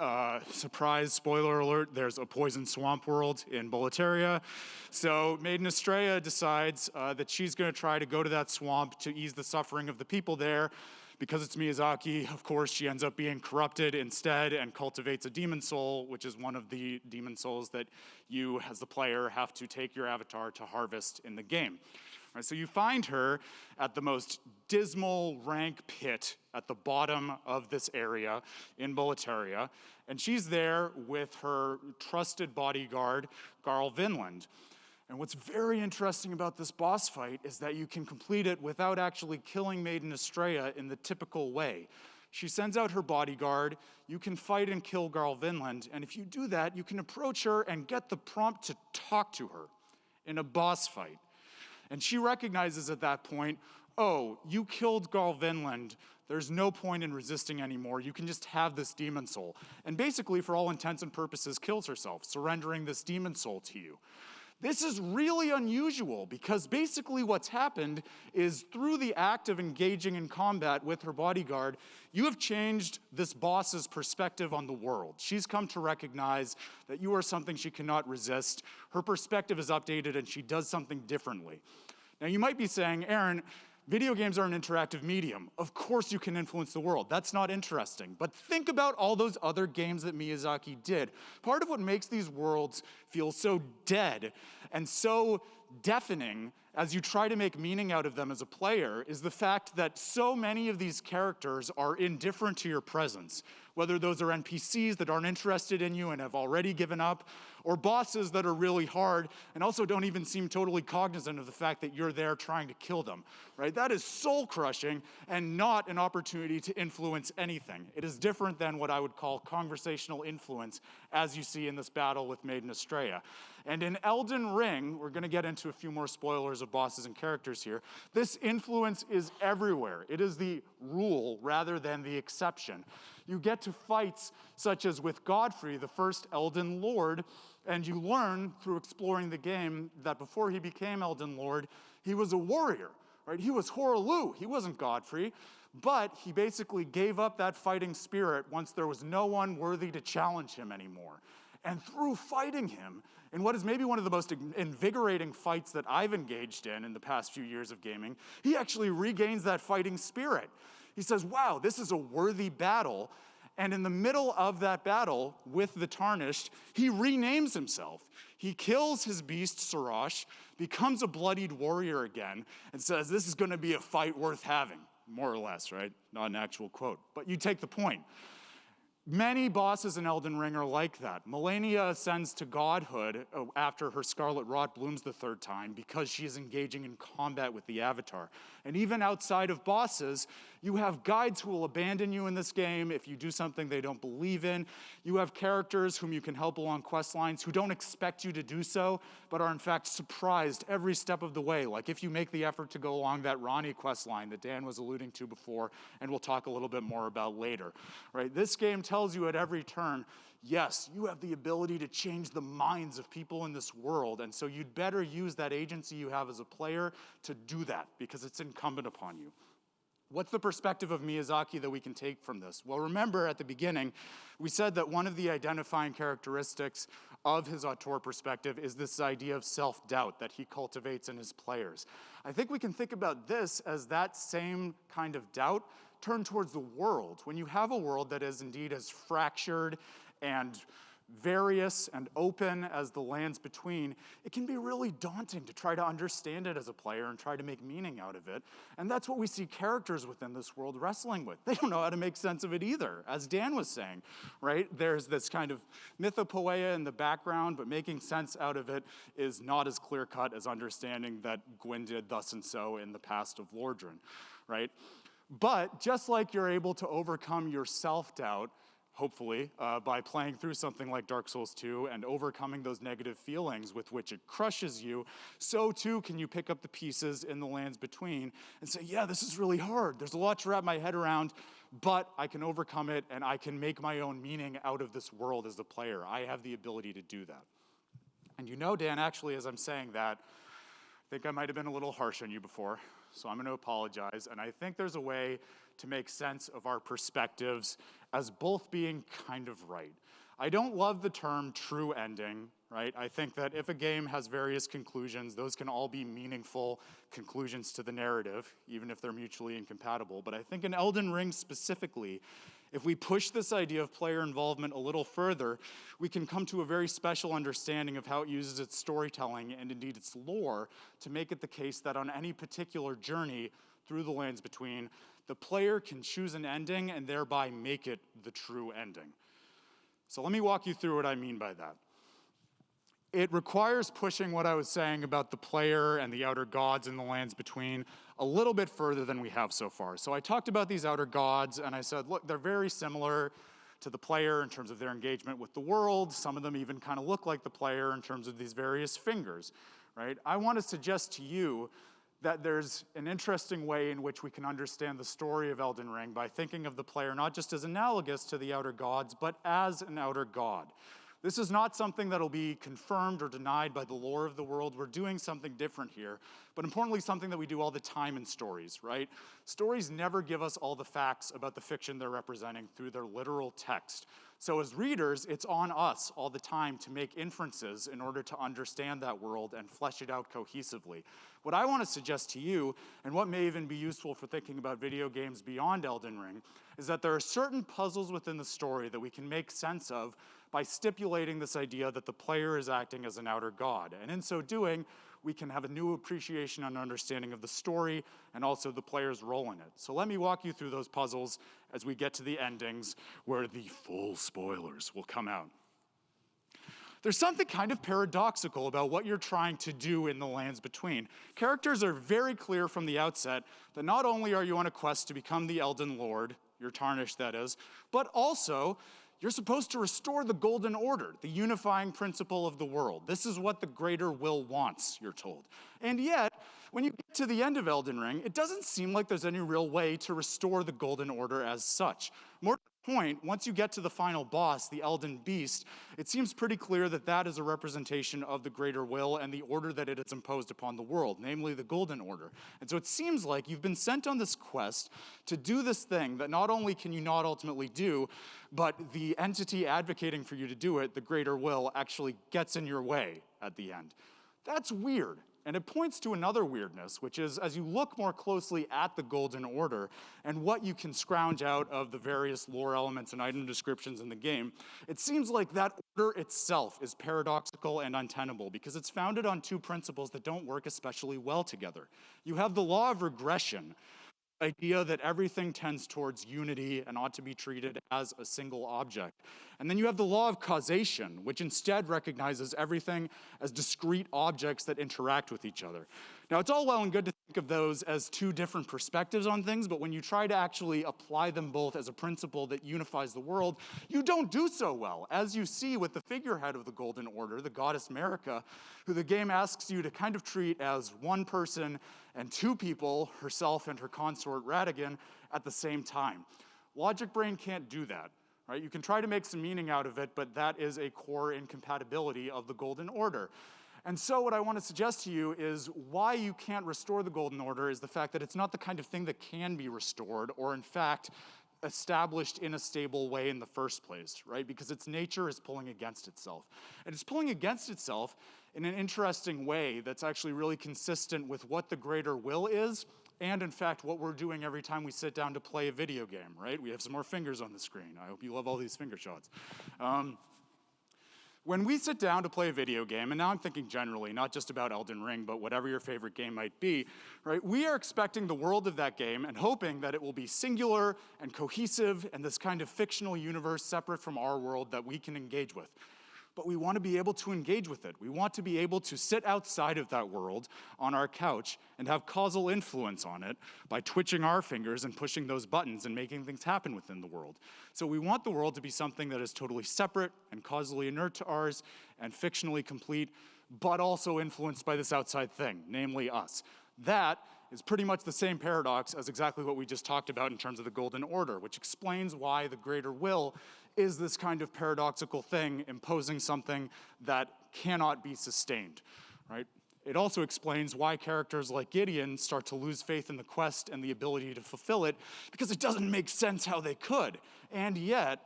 Speaker 1: Surprise, spoiler alert, there's a poison swamp world in Boletaria. So Maiden Estrella decides that she's going to try to go to that swamp to ease the suffering of the people there. Because it's Miyazaki, of course, she ends up being corrupted instead and cultivates a demon soul, which is one of the demon souls that you, as the player, have to take your avatar to harvest in the game. Right, so you find her at the most dismal, rank pit at the bottom of this area in Boletaria, and she's there with her trusted bodyguard, Garl Vinland. And what's very interesting about this boss fight is that you can complete it without actually killing Maiden Estrella in the typical way. She sends out her bodyguard, you can fight and kill Garl Vinland, and if you do that, you can approach her and get the prompt to talk to her in a boss fight. And she recognizes at that point, oh, you killed Garl Vinland. There's no point in resisting anymore. You can just have this demon soul. And basically, for all intents and purposes, kills herself, surrendering this demon soul to you. This is really unusual because basically what's happened is through the act of engaging in combat with her bodyguard, you have changed this boss's perspective on the world. She's come to recognize that you are something she cannot resist. Her perspective is updated and she does something differently. Now you might be saying, Aaron, video games are an interactive medium. Of course you can influence the world. That's not interesting. But think about all those other games that Miyazaki did. Part of what makes these worlds feel so dead and so deafening as you try to make meaning out of them as a player is the fact that so many of these characters are indifferent to your presence. Whether those are NPCs that aren't interested in you and have already given up, or bosses that are really hard and also don't even seem totally cognizant of the fact that you're there trying to kill them, right? That is soul-crushing and not an opportunity to influence anything. It is different than what I would call conversational influence, as you see in this battle with Maiden Estrella. And in Elden Ring, we're going to get into a few more spoilers of bosses and characters here, this influence is everywhere. It is the rule rather than the exception. You get to fights such as with Godfrey, the first Elden Lord, and you learn through exploring the game that before he became Elden Lord, he was a warrior, right? He was Hoaraloo, he wasn't Godfrey, but he basically gave up that fighting spirit once there was no one worthy to challenge him anymore. And through fighting him, in what is maybe one of the most invigorating fights that I've engaged in the past few years of gaming, he actually regains that fighting spirit. He says, wow, this is a worthy battle. And in the middle of that battle with the Tarnished, he renames himself. He kills his beast, Sarash, becomes a bloodied warrior again, and says, this is going to be a fight worth having, more or less, right? Not an actual quote, but you take the point. Many bosses in Elden Ring are like that. Melania ascends to godhood after her Scarlet Rot blooms the third time because she is engaging in combat with the Avatar. And even outside of bosses, you have guides who will abandon you in this game if you do something they don't believe in. You have characters whom you can help along quest lines who don't expect you to do so, but are in fact surprised every step of the way. Like if you make the effort to go along that Ronnie quest line that Dan was alluding to before, and we'll talk a little bit more about later. Right? This game tells you at every turn, yes, you have the ability to change the minds of people in this world, and so you'd better use that agency you have as a player to do that, because it's incumbent upon you. What's the perspective of Miyazaki that we can take from this? Well, remember at the beginning, we said that one of the identifying characteristics of his auteur perspective is this idea of self-doubt that he cultivates in his players. I think we can think about this as that same kind of doubt turned towards the world. When you have a world that is indeed as fractured and various and open as the lands between, it can be really daunting to try to understand it as a player and try to make meaning out of it. And that's what we see characters within this world wrestling with. They don't know how to make sense of it either, as Dan was saying, right? There's this kind of mythopoeia in the background, but making sense out of it is not as clear-cut as understanding that Gwyn did thus and so in the past of Lordran, right? But just like you're able to overcome your self-doubt, hopefully, by playing through something like Dark Souls 2 and overcoming those negative feelings with which it crushes you, so too can you pick up the pieces in the lands between and say, yeah, this is really hard. There's a lot to wrap my head around, but I can overcome it and I can make my own meaning out of this world as a player. I have the ability to do that. And you know, Dan, actually, as I'm saying that, I think I might have been a little harsh on you before, so I'm going to apologize. And I think there's a way to make sense of our perspectives as both being kind of right. I don't love the term true ending, right? I think that if a game has various conclusions, those can all be meaningful conclusions to the narrative, even if they're mutually incompatible. But I think in Elden Ring specifically, if we push this idea of player involvement a little further, we can come to a very special understanding of how it uses its storytelling and indeed its lore to make it the case that on any particular journey through the lands between, the player can choose an ending and thereby make it the true ending. So let me walk you through what I mean by that. It requires pushing what I was saying about the player and the outer gods in the lands between a little bit further than we have so far. So I talked about these outer gods, and I said, look, they're very similar to the player in terms of their engagement with the world. Some of them even kind of look like the player in terms of these various fingers, right? I want to suggest to you that there's an interesting way in which we can understand the story of Elden Ring by thinking of the player not just as analogous to the outer gods, but as an outer god. This is not something that'll be confirmed or denied by the lore of the world. We're doing something different here, but importantly, something that we do all the time in stories, right? Stories never give us all the facts about the fiction they're representing through their literal text. So as readers, it's on us all the time to make inferences in order to understand that world and flesh it out cohesively. What I want to suggest to you, and what may even be useful for thinking about video games beyond Elden Ring, is that there are certain puzzles within the story that we can make sense of by stipulating this idea that the player is acting as an outer god. And in so doing, we can have a new appreciation and understanding of the story and also the player's role in it. So let me walk you through those puzzles as we get to the endings where the full spoilers will come out. There's something kind of paradoxical about what you're trying to do in the lands between. Characters are very clear from the outset that not only are you on a quest to become the Elden Lord, you're Tarnished that is, but also you're supposed to restore the Golden Order, the unifying principle of the world. This is what the greater will wants, you're told. And yet, when you get to the end of Elden Ring, it doesn't seem like there's any real way to restore the Golden Order as such. More to the point, once you get to the final boss, the Elden Beast, it seems pretty clear that that is a representation of the greater will and the order that it has imposed upon the world, namely the Golden Order. And so it seems like you've been sent on this quest to do this thing that not only can you not ultimately do, but the entity advocating for you to do it, the greater will, actually gets in your way at the end. That's weird. And it points to another weirdness, which is as you look more closely at the Golden Order and what you can scrounge out of the various lore elements and item descriptions in the game, it seems like that order itself is paradoxical and untenable because it's founded on two principles that don't work especially well together. You have the law of regression, idea that everything tends towards unity and ought to be treated as a single object. And then you have the law of causation, which instead recognizes everything as discrete objects that interact with each other. Now, it's all well and good to think of those as two different perspectives on things, but when you try to actually apply them both as a principle that unifies the world, you don't do so well, as you see with the figurehead of the Golden Order, the goddess Marika, who the game asks you to kind of treat as one person and two people, herself and her consort Radigan, at the same time. Logic Brain can't do that. Right? You can try to make some meaning out of it, but that is a core incompatibility of the Golden Order. And so what I want to suggest to you is why you can't restore the Golden Order is the fact that it's not the kind of thing that can be restored or, in fact, established in a stable way in the first place, right? Because its nature is pulling against itself. And it's pulling against itself in an interesting way that's actually really consistent with what the greater will is and, in fact, what we're doing every time we sit down to play a video game, right? We have some more fingers on the screen. I hope you love all these finger shots. When we sit down to play a video game, and now I'm thinking generally, not just about Elden Ring, but whatever your favorite game might be, right? We are expecting the world of that game and hoping that it will be singular and cohesive and this kind of fictional universe separate from our world that we can engage with. But we want to be able to engage with it. We want to be able to sit outside of that world on our couch and have causal influence on it by twitching our fingers and pushing those buttons and making things happen within the world. So we want the world to be something that is totally separate and causally inert to ours and fictionally complete, but also influenced by this outside thing, namely us. That is pretty much the same paradox as exactly what we just talked about in terms of the Golden Order, which explains why the greater will is this kind of paradoxical thing imposing something that cannot be sustained, right? It also explains why characters like Gideon start to lose faith in the quest and the ability to fulfill it, because it doesn't make sense how they could. And yet,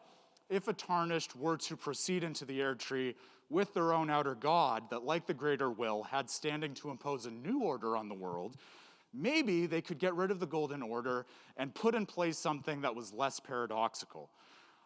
Speaker 1: if a Tarnished were to proceed into the Air Tree with their own outer god that, like the greater will, had standing to impose a new order on the world, maybe they could get rid of the Golden Order and put in place something that was less paradoxical.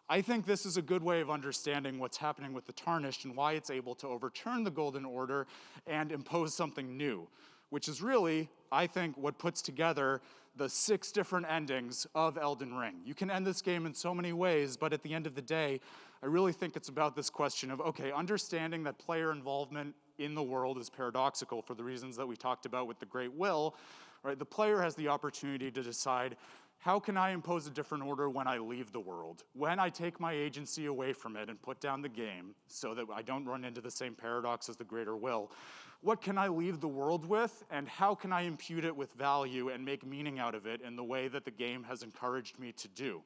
Speaker 1: I think this is a good way of understanding what's happening with the Tarnished and why it's able to overturn the Golden Order and impose something new, which is really, I think, what puts together the 6 different endings of Elden Ring. You can end this game in so many ways, but at the end of the day, I really think it's about this question of, okay, understanding that player involvement in the world is paradoxical for the reasons that we talked about with the Great Will, right? The player has the opportunity to decide, how can I impose a different order when I leave the world? When I take my agency away from it and put down the game so that I don't run into the same paradox as the greater will, what can I leave the world with, and how can I impute it with value and make meaning out of it in the way that the game has encouraged me to do?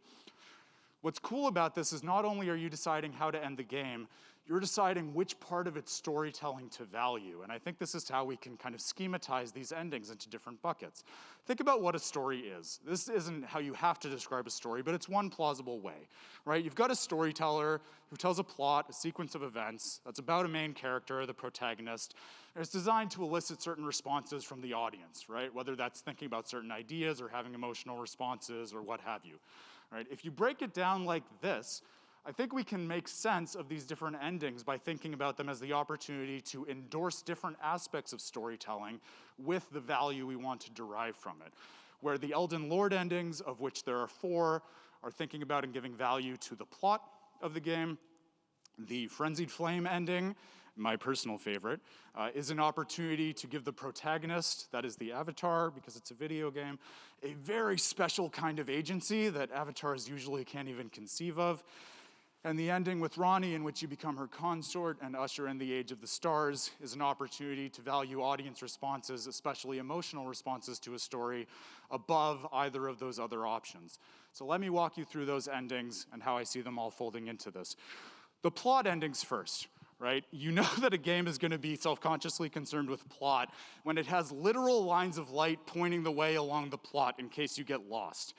Speaker 1: What's cool about this is not only are you deciding how to end the game, you're deciding which part of its storytelling to value. And I think this is how we can kind of schematize these endings into different buckets. Think about what a story is. This isn't how you have to describe a story, but it's one plausible way, right? You've got a storyteller who tells a plot, a sequence of events that's about a main character, the protagonist, and it's designed to elicit certain responses from the audience, right? Whether that's thinking about certain ideas or having emotional responses or what have you, right? If you break it down like this, I think we can make sense of these different endings by thinking about them as the opportunity to endorse different aspects of storytelling with the value we want to derive from it. Where the Elden Lord endings, of which there are 4, are thinking about and giving value to the plot of the game. The Frenzied Flame ending, my personal favorite, is an opportunity to give the protagonist, that is the avatar, because it's a video game, a very special kind of agency that avatars usually can't even conceive of. And the ending with Ronnie, in which you become her consort and usher in the Age of the Stars, is an opportunity to value audience responses, especially emotional responses to a story, above either of those other options. So let me walk you through those endings and how I see them all folding into this. The plot endings first, right? You know that a game is going to be self-consciously concerned with plot when it has literal lines of light pointing the way along the plot in case you get lost.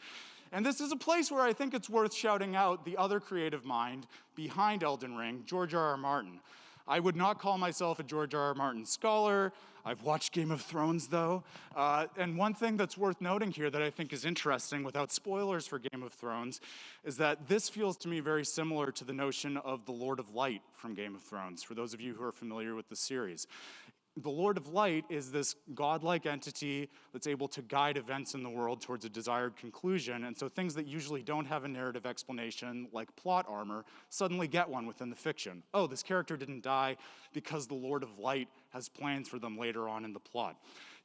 Speaker 1: And this is a place where I think it's worth shouting out the other creative mind behind Elden Ring, George R.R. Martin. I would not call myself a George R.R. Martin scholar. I've watched Game of Thrones, though. And one thing that's worth noting here that I think is interesting, without spoilers for Game of Thrones, is that this feels to me very similar to the notion of the Lord of Light from Game of Thrones, for those of you who are familiar with the series. The Lord of Light is this godlike entity that's able to guide events in the world towards a desired conclusion, and so things that usually don't have a narrative explanation, like plot armor, suddenly get one within the fiction. Oh, this character didn't die because the Lord of Light has plans for them later on in the plot.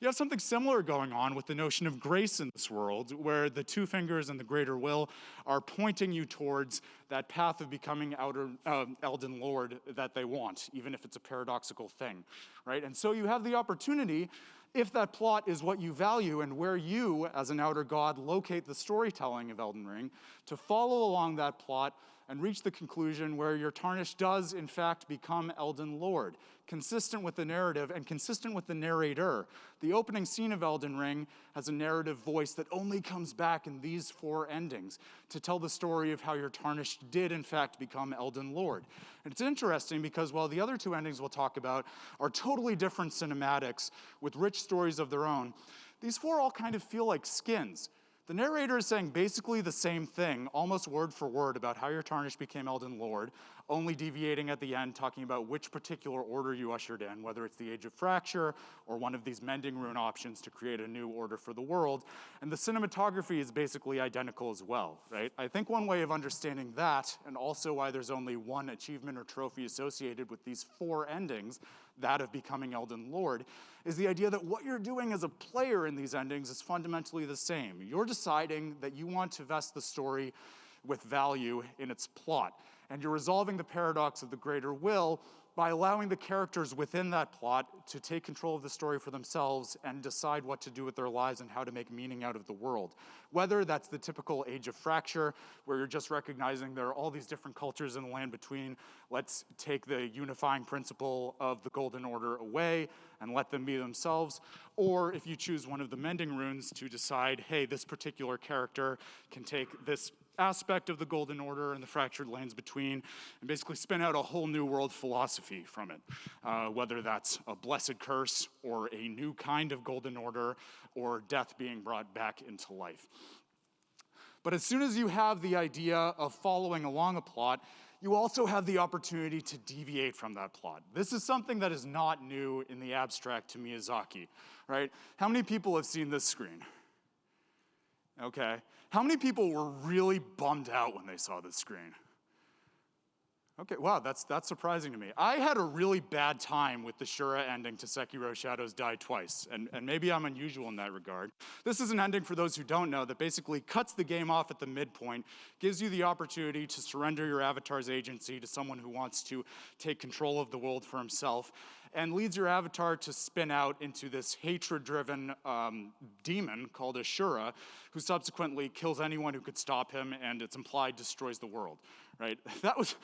Speaker 1: You have something similar going on with the notion of grace in this world, where the 2 fingers and the greater will are pointing you towards that path of becoming Elden Lord that they want, even if it's a paradoxical thing, right? And so you have the opportunity, if that plot is what you value and where you, as an outer god, locate the storytelling of Elden Ring, to follow along that plot and reach the conclusion where your Tarnished does, in fact, become Elden Lord, consistent with the narrative and consistent with the narrator. The opening scene of Elden Ring has a narrative voice that only comes back in these 4 endings to tell the story of how your Tarnished did, in fact, become Elden Lord. And it's interesting because while the other 2 endings we'll talk about are totally different cinematics with rich stories of their own, these 4 all kind of feel like skins. The narrator is saying basically the same thing, almost word for word, about how your Tarnished became Elden Lord, only deviating at the end, talking about which particular order you ushered in, whether it's the Age of Fracture or one of these mending rune options to create a new order for the world. And the cinematography is basically identical as well, right? I think one way of understanding that, and also why there's only one achievement or trophy associated with these 4 endings, that of becoming Elden Lord, is the idea that what you're doing as a player in these endings is fundamentally the same. You're deciding that you want to vest the story with value in its plot, and you're resolving the paradox of the greater will by allowing the characters within that plot to take control of the story for themselves and decide what to do with their lives and how to make meaning out of the world. Whether that's the typical Age of Fracture, where you're just recognizing there are all these different cultures in the land between, let's take the unifying principle of the Golden Order away and let them be themselves, or if you choose one of the mending runes to decide, hey, this particular character can take this aspect of the Golden Order and the fractured lands between, and basically spin out a whole new world philosophy from it, whether that's a blessed curse or a new kind of Golden Order or death being brought back into life. But as soon as you have the idea of following along a plot, you also have the opportunity to deviate from that plot. This is something that is not new in the abstract to Miyazaki, right? How many people have seen this screen? Okay. How many people were really bummed out when they saw this screen? Okay, wow, that's surprising to me. I had a really bad time with the Shura ending to Sekiro Shadows Die Twice, and maybe I'm unusual in that regard. This is an ending, for those who don't know, that basically cuts the game off at the midpoint, gives you the opportunity to surrender your avatar's agency to someone who wants to take control of the world for himself, and leads your avatar to spin out into this hatred-driven demon called a Shura, who subsequently kills anyone who could stop him, and it's implied destroys the world, right? That was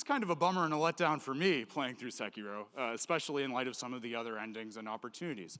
Speaker 1: kind of a bummer and a letdown for me playing through Sekiro, especially in light of some of the other endings and opportunities,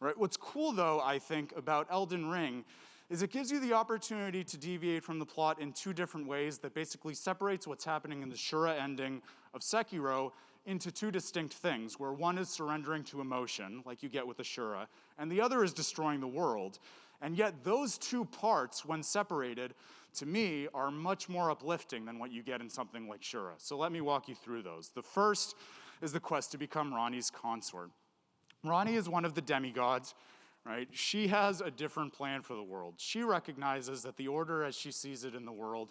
Speaker 1: right? What's cool, though, I think, about Elden Ring is it gives you the opportunity to deviate from the plot in 2 different ways that basically separates what's happening in the Shura ending of Sekiro into 2 distinct things, where one is surrendering to emotion, like you get with Shura, and the other is destroying the world. And yet those 2 parts, when separated, to me, are much more uplifting than what you get in something like Shura. So let me walk you through those. The first is the quest to become Ranni's consort. Ranni is one of the demigods, right? She has a different plan for the world. She recognizes that the order as she sees it in the world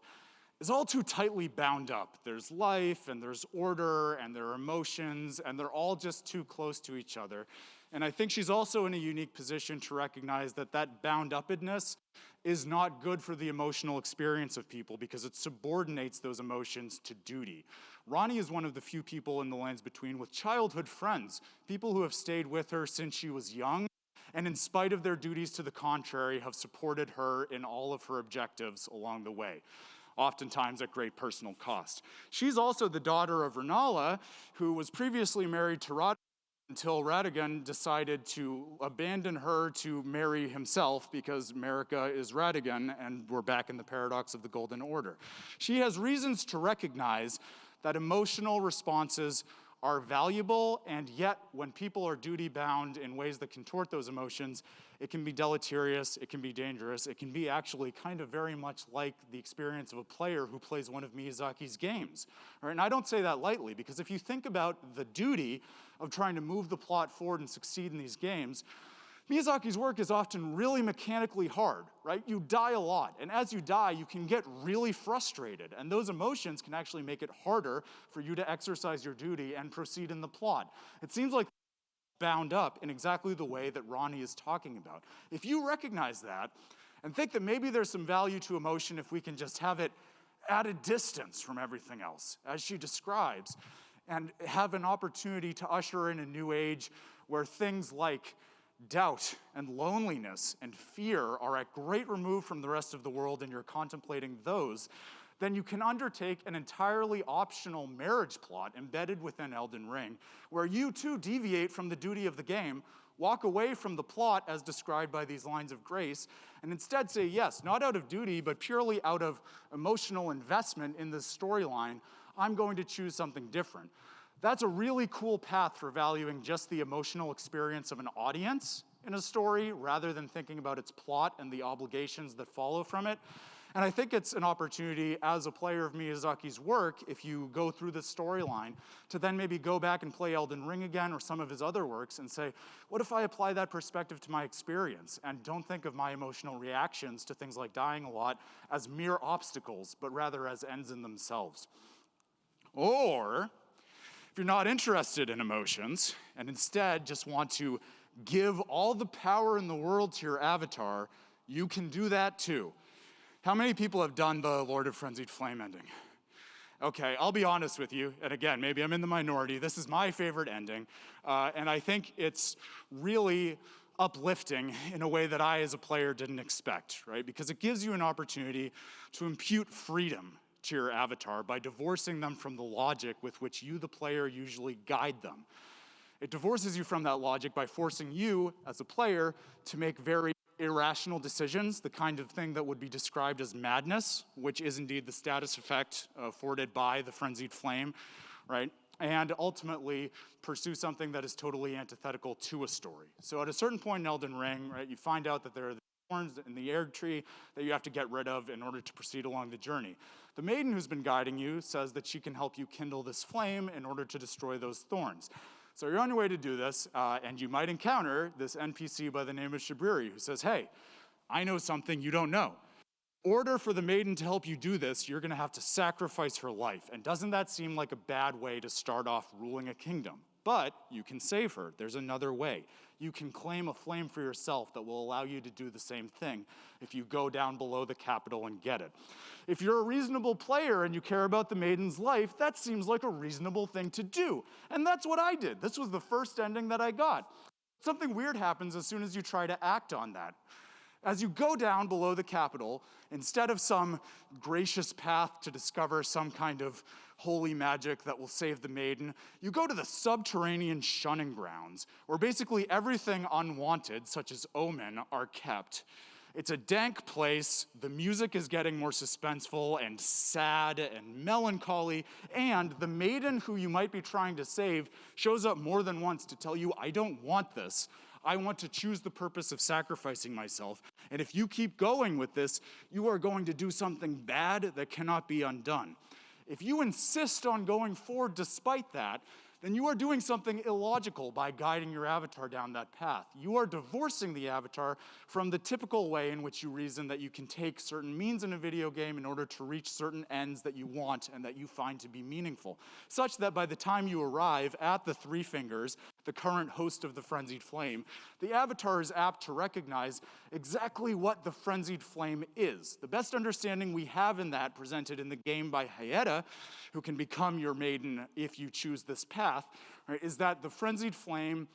Speaker 1: is all too tightly bound up. There's life, and there's order, and there are emotions, and they're all just too close to each other. And I think she's also in a unique position to recognize that that bound-uppedness is not good for the emotional experience of people because it subordinates those emotions to duty. Ranni is one of the few people in the Lands Between with childhood friends, people who have stayed with her since she was young, and in spite of their duties to the contrary, have supported her in all of her objectives along the way, oftentimes at great personal cost. She's also the daughter of Rennala, who was previously married to Radagon until Radagon decided to abandon her to marry himself because Marika is Radagon, and we're back in the paradox of the Golden Order. She has reasons to recognize that emotional responses are valuable, and yet when people are duty-bound in ways that contort those emotions, it can be deleterious, it can be dangerous, it can be actually kind of very much like the experience of a player who plays one of Miyazaki's games. Right? And I don't say that lightly, because if you think about the duty of trying to move the plot forward and succeed in these games, Miyazaki's work is often really mechanically hard, right? You die a lot, and as you die, you can get really frustrated, and those emotions can actually make it harder for you to exercise your duty and proceed in the plot. It seems like bound up in exactly the way that Ranni is talking about. If you recognize that, and think that maybe there's some value to emotion if we can just have it at a distance from everything else, as she describes, and have an opportunity to usher in a new age where things like doubt and loneliness and fear are at great remove from the rest of the world and you're contemplating those, then you can undertake an entirely optional marriage plot embedded within Elden Ring, where you too deviate from the duty of the game, walk away from the plot as described by these lines of grace, and instead say yes, not out of duty, but purely out of emotional investment in this storyline, I'm going to choose something different. That's a really cool path for valuing just the emotional experience of an audience in a story rather than thinking about its plot and the obligations that follow from it. And I think it's an opportunity as a player of Miyazaki's work, if you go through this storyline, to then maybe go back and play Elden Ring again or some of his other works and say, what if I apply that perspective to my experience and don't think of my emotional reactions to things like dying a lot as mere obstacles, but rather as ends in themselves? Or, if you're not interested in emotions and instead just want to give all the power in the world to your avatar, you can do that too. How many people have done the Lord of Frenzied Flame ending? Okay, I'll be honest with you, and again, maybe I'm in the minority. This is my favorite ending, and I think it's really uplifting in a way that I, as a player, didn't expect, right? Because it gives you an opportunity to impute freedom to your avatar by divorcing them from the logic with which you, the player, usually guide them. It divorces you from that logic by forcing you, as a player, to make very irrational decisions, the kind of thing that would be described as madness, which is indeed the status effect afforded by the Frenzied Flame, right? And ultimately pursue something that is totally antithetical to a story. So at a certain point in Elden Ring, right, you find out that there are thorns in the Erd tree that you have to get rid of in order to proceed along the journey. The maiden who's been guiding you says that she can help you kindle this flame in order to destroy those thorns. So you're on your way to do this, and you might encounter this NPC by the name of Shibriri, who says, hey, I know something you don't know. In order for the maiden to help you do this, you're gonna have to sacrifice her life. And doesn't that seem like a bad way to start off ruling a kingdom? But you can save her. There's another way. You can claim a flame for yourself that will allow you to do the same thing if you go down below the capital and get it. If you're a reasonable player and you care about the maiden's life, that seems like a reasonable thing to do. And that's what I did. This was the first ending that I got. Something weird happens as soon as you try to act on that. As you go down below the capital, instead of some gracious path to discover some kind of holy magic that will save the maiden, you go to the subterranean shunning grounds, where basically everything unwanted, such as omen, are kept. It's a dank place, the music is getting more suspenseful and sad and melancholy, and the maiden who you might be trying to save shows up more than once to tell you, I don't want this. I want to choose the purpose of sacrificing myself. And if you keep going with this, you are going to do something bad that cannot be undone. If you insist on going forward despite that, then you are doing something illogical by guiding your avatar down that path. You are divorcing the avatar from the typical way in which you reason that you can take certain means in a video game in order to reach certain ends that you want and that you find to be meaningful, such that by the time you arrive at the Three Fingers, the current host of the Frenzied Flame, the avatar is apt to recognize exactly what the Frenzied Flame is. The best understanding we have in that, presented in the game by Hidetaka, who can become your maiden if you choose this path, right, is that the Frenzied Flame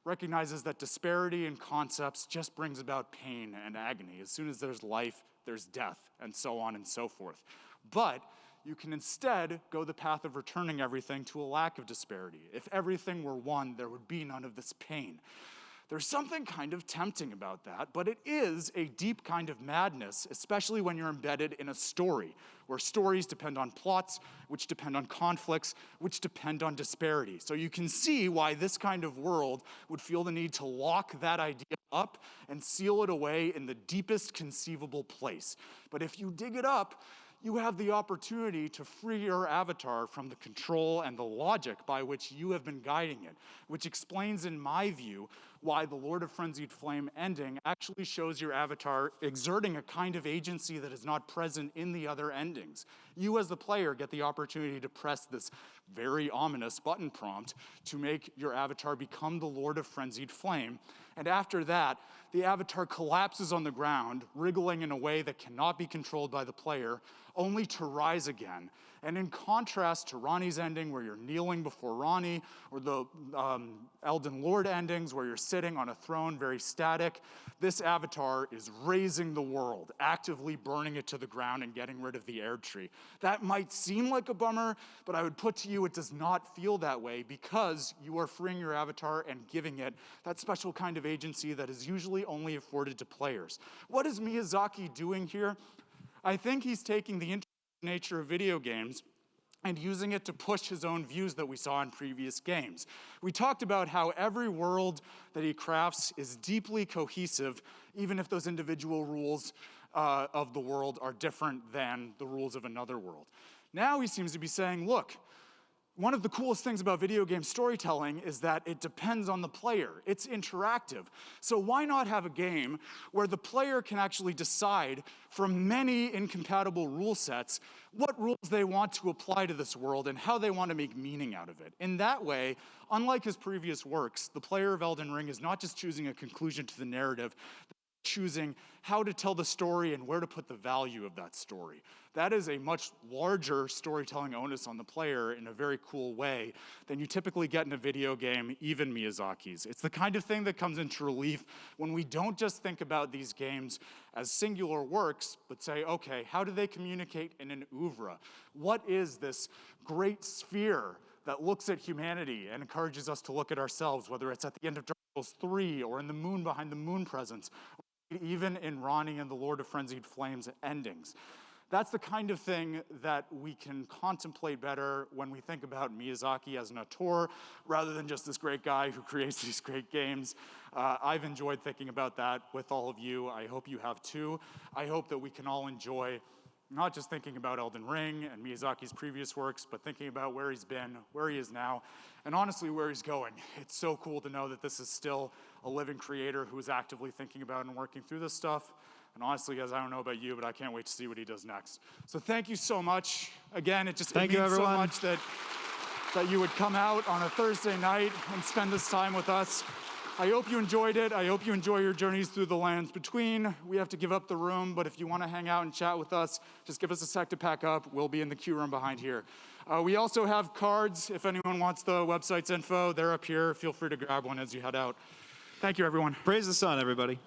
Speaker 1: recognizes that disparity in concepts just brings about pain and agony. As soon as there's life, there's death, and so on and so forth. But you can instead go the path of returning everything to a lack of disparity. If everything were one, there would be none of this pain. There's something kind of tempting about that, but it is a deep kind of madness, especially when you're embedded in a story, where stories depend on plots, which depend on conflicts, which depend on disparity. So you can see why this kind of world would feel the need to lock that idea up and seal it away in the deepest conceivable place. But if you dig it up, you have the opportunity to free your avatar from the control and the logic by which you have been guiding it, which explains, in my view, why the Lord of Frenzied Flame ending actually shows your avatar exerting a kind of agency that is not present in the other endings. You, as the player, get the opportunity to press this very ominous button prompt to make your avatar become the Lord of Frenzied Flame, and after that, the avatar collapses on the ground, wriggling in a way that cannot be controlled by the player, only to rise again. And in contrast to Ranni's ending, where you're kneeling before Ranni, or the Elden Lord endings, where you're sitting on a throne, very static, this avatar is raising the world, actively burning it to the ground and getting rid of the Erd tree. That might seem like a bummer, but I would put to you it does not feel that way, because you are freeing your avatar and giving it that special kind of agency that is usually only afforded to players. What is Miyazaki doing here? I think he's taking the nature of video games and using it to push his own views that we saw in previous games. We talked about how every world that he crafts is deeply cohesive, even if those individual rules of the world are different than the rules of another world. Now he seems to be saying, look, one of the coolest things about video game storytelling is that it depends on the player. It's interactive. So why not have a game where the player can actually decide from many incompatible rule sets what rules they want to apply to this world and how they want to make meaning out of it. In that way, unlike his previous works, the player of Elden Ring is not just choosing a conclusion to the narrative, choosing how to tell the story and where to put the value of that story. That is a much larger storytelling onus on the player in a very cool way than you typically get in a video game, even Miyazaki's. It's the kind of thing that comes into relief when we don't just think about these games as singular works, but say, okay, how do they communicate in an oeuvre? What is this great sphere that looks at humanity and encourages us to look at ourselves, whether it's at the end of Dark Souls 3 or in the moon behind the moon presence, even in Ronnie and the Lord of Frenzied Flames endings. That's the kind of thing that we can contemplate better when we think about Miyazaki as an auteur, rather than just this great guy who creates these great games. I've enjoyed thinking about that with all of you. I hope you have too. I hope that we can all enjoy not just thinking about Elden Ring and Miyazaki's previous works, but thinking about where he's been, where he is now, and honestly, where he's going. It's so cool to know that this is still a living creator who is actively thinking about and working through this stuff. And honestly, guys, I don't know about you, but I can't wait to see what he does next. So thank you so much. Again, it means so much that you would come out on a Thursday night and spend this time with us. I hope you enjoyed it. I hope you enjoy your journeys through the lands between. We have to give up the room, but if you want to hang out and chat with us, just give us a sec to pack up. We'll be in the queue room behind here. We also have cards. If anyone wants the website's info, they're up here. Feel free to grab one as you head out. Thank you, everyone.
Speaker 2: Praise the sun, everybody.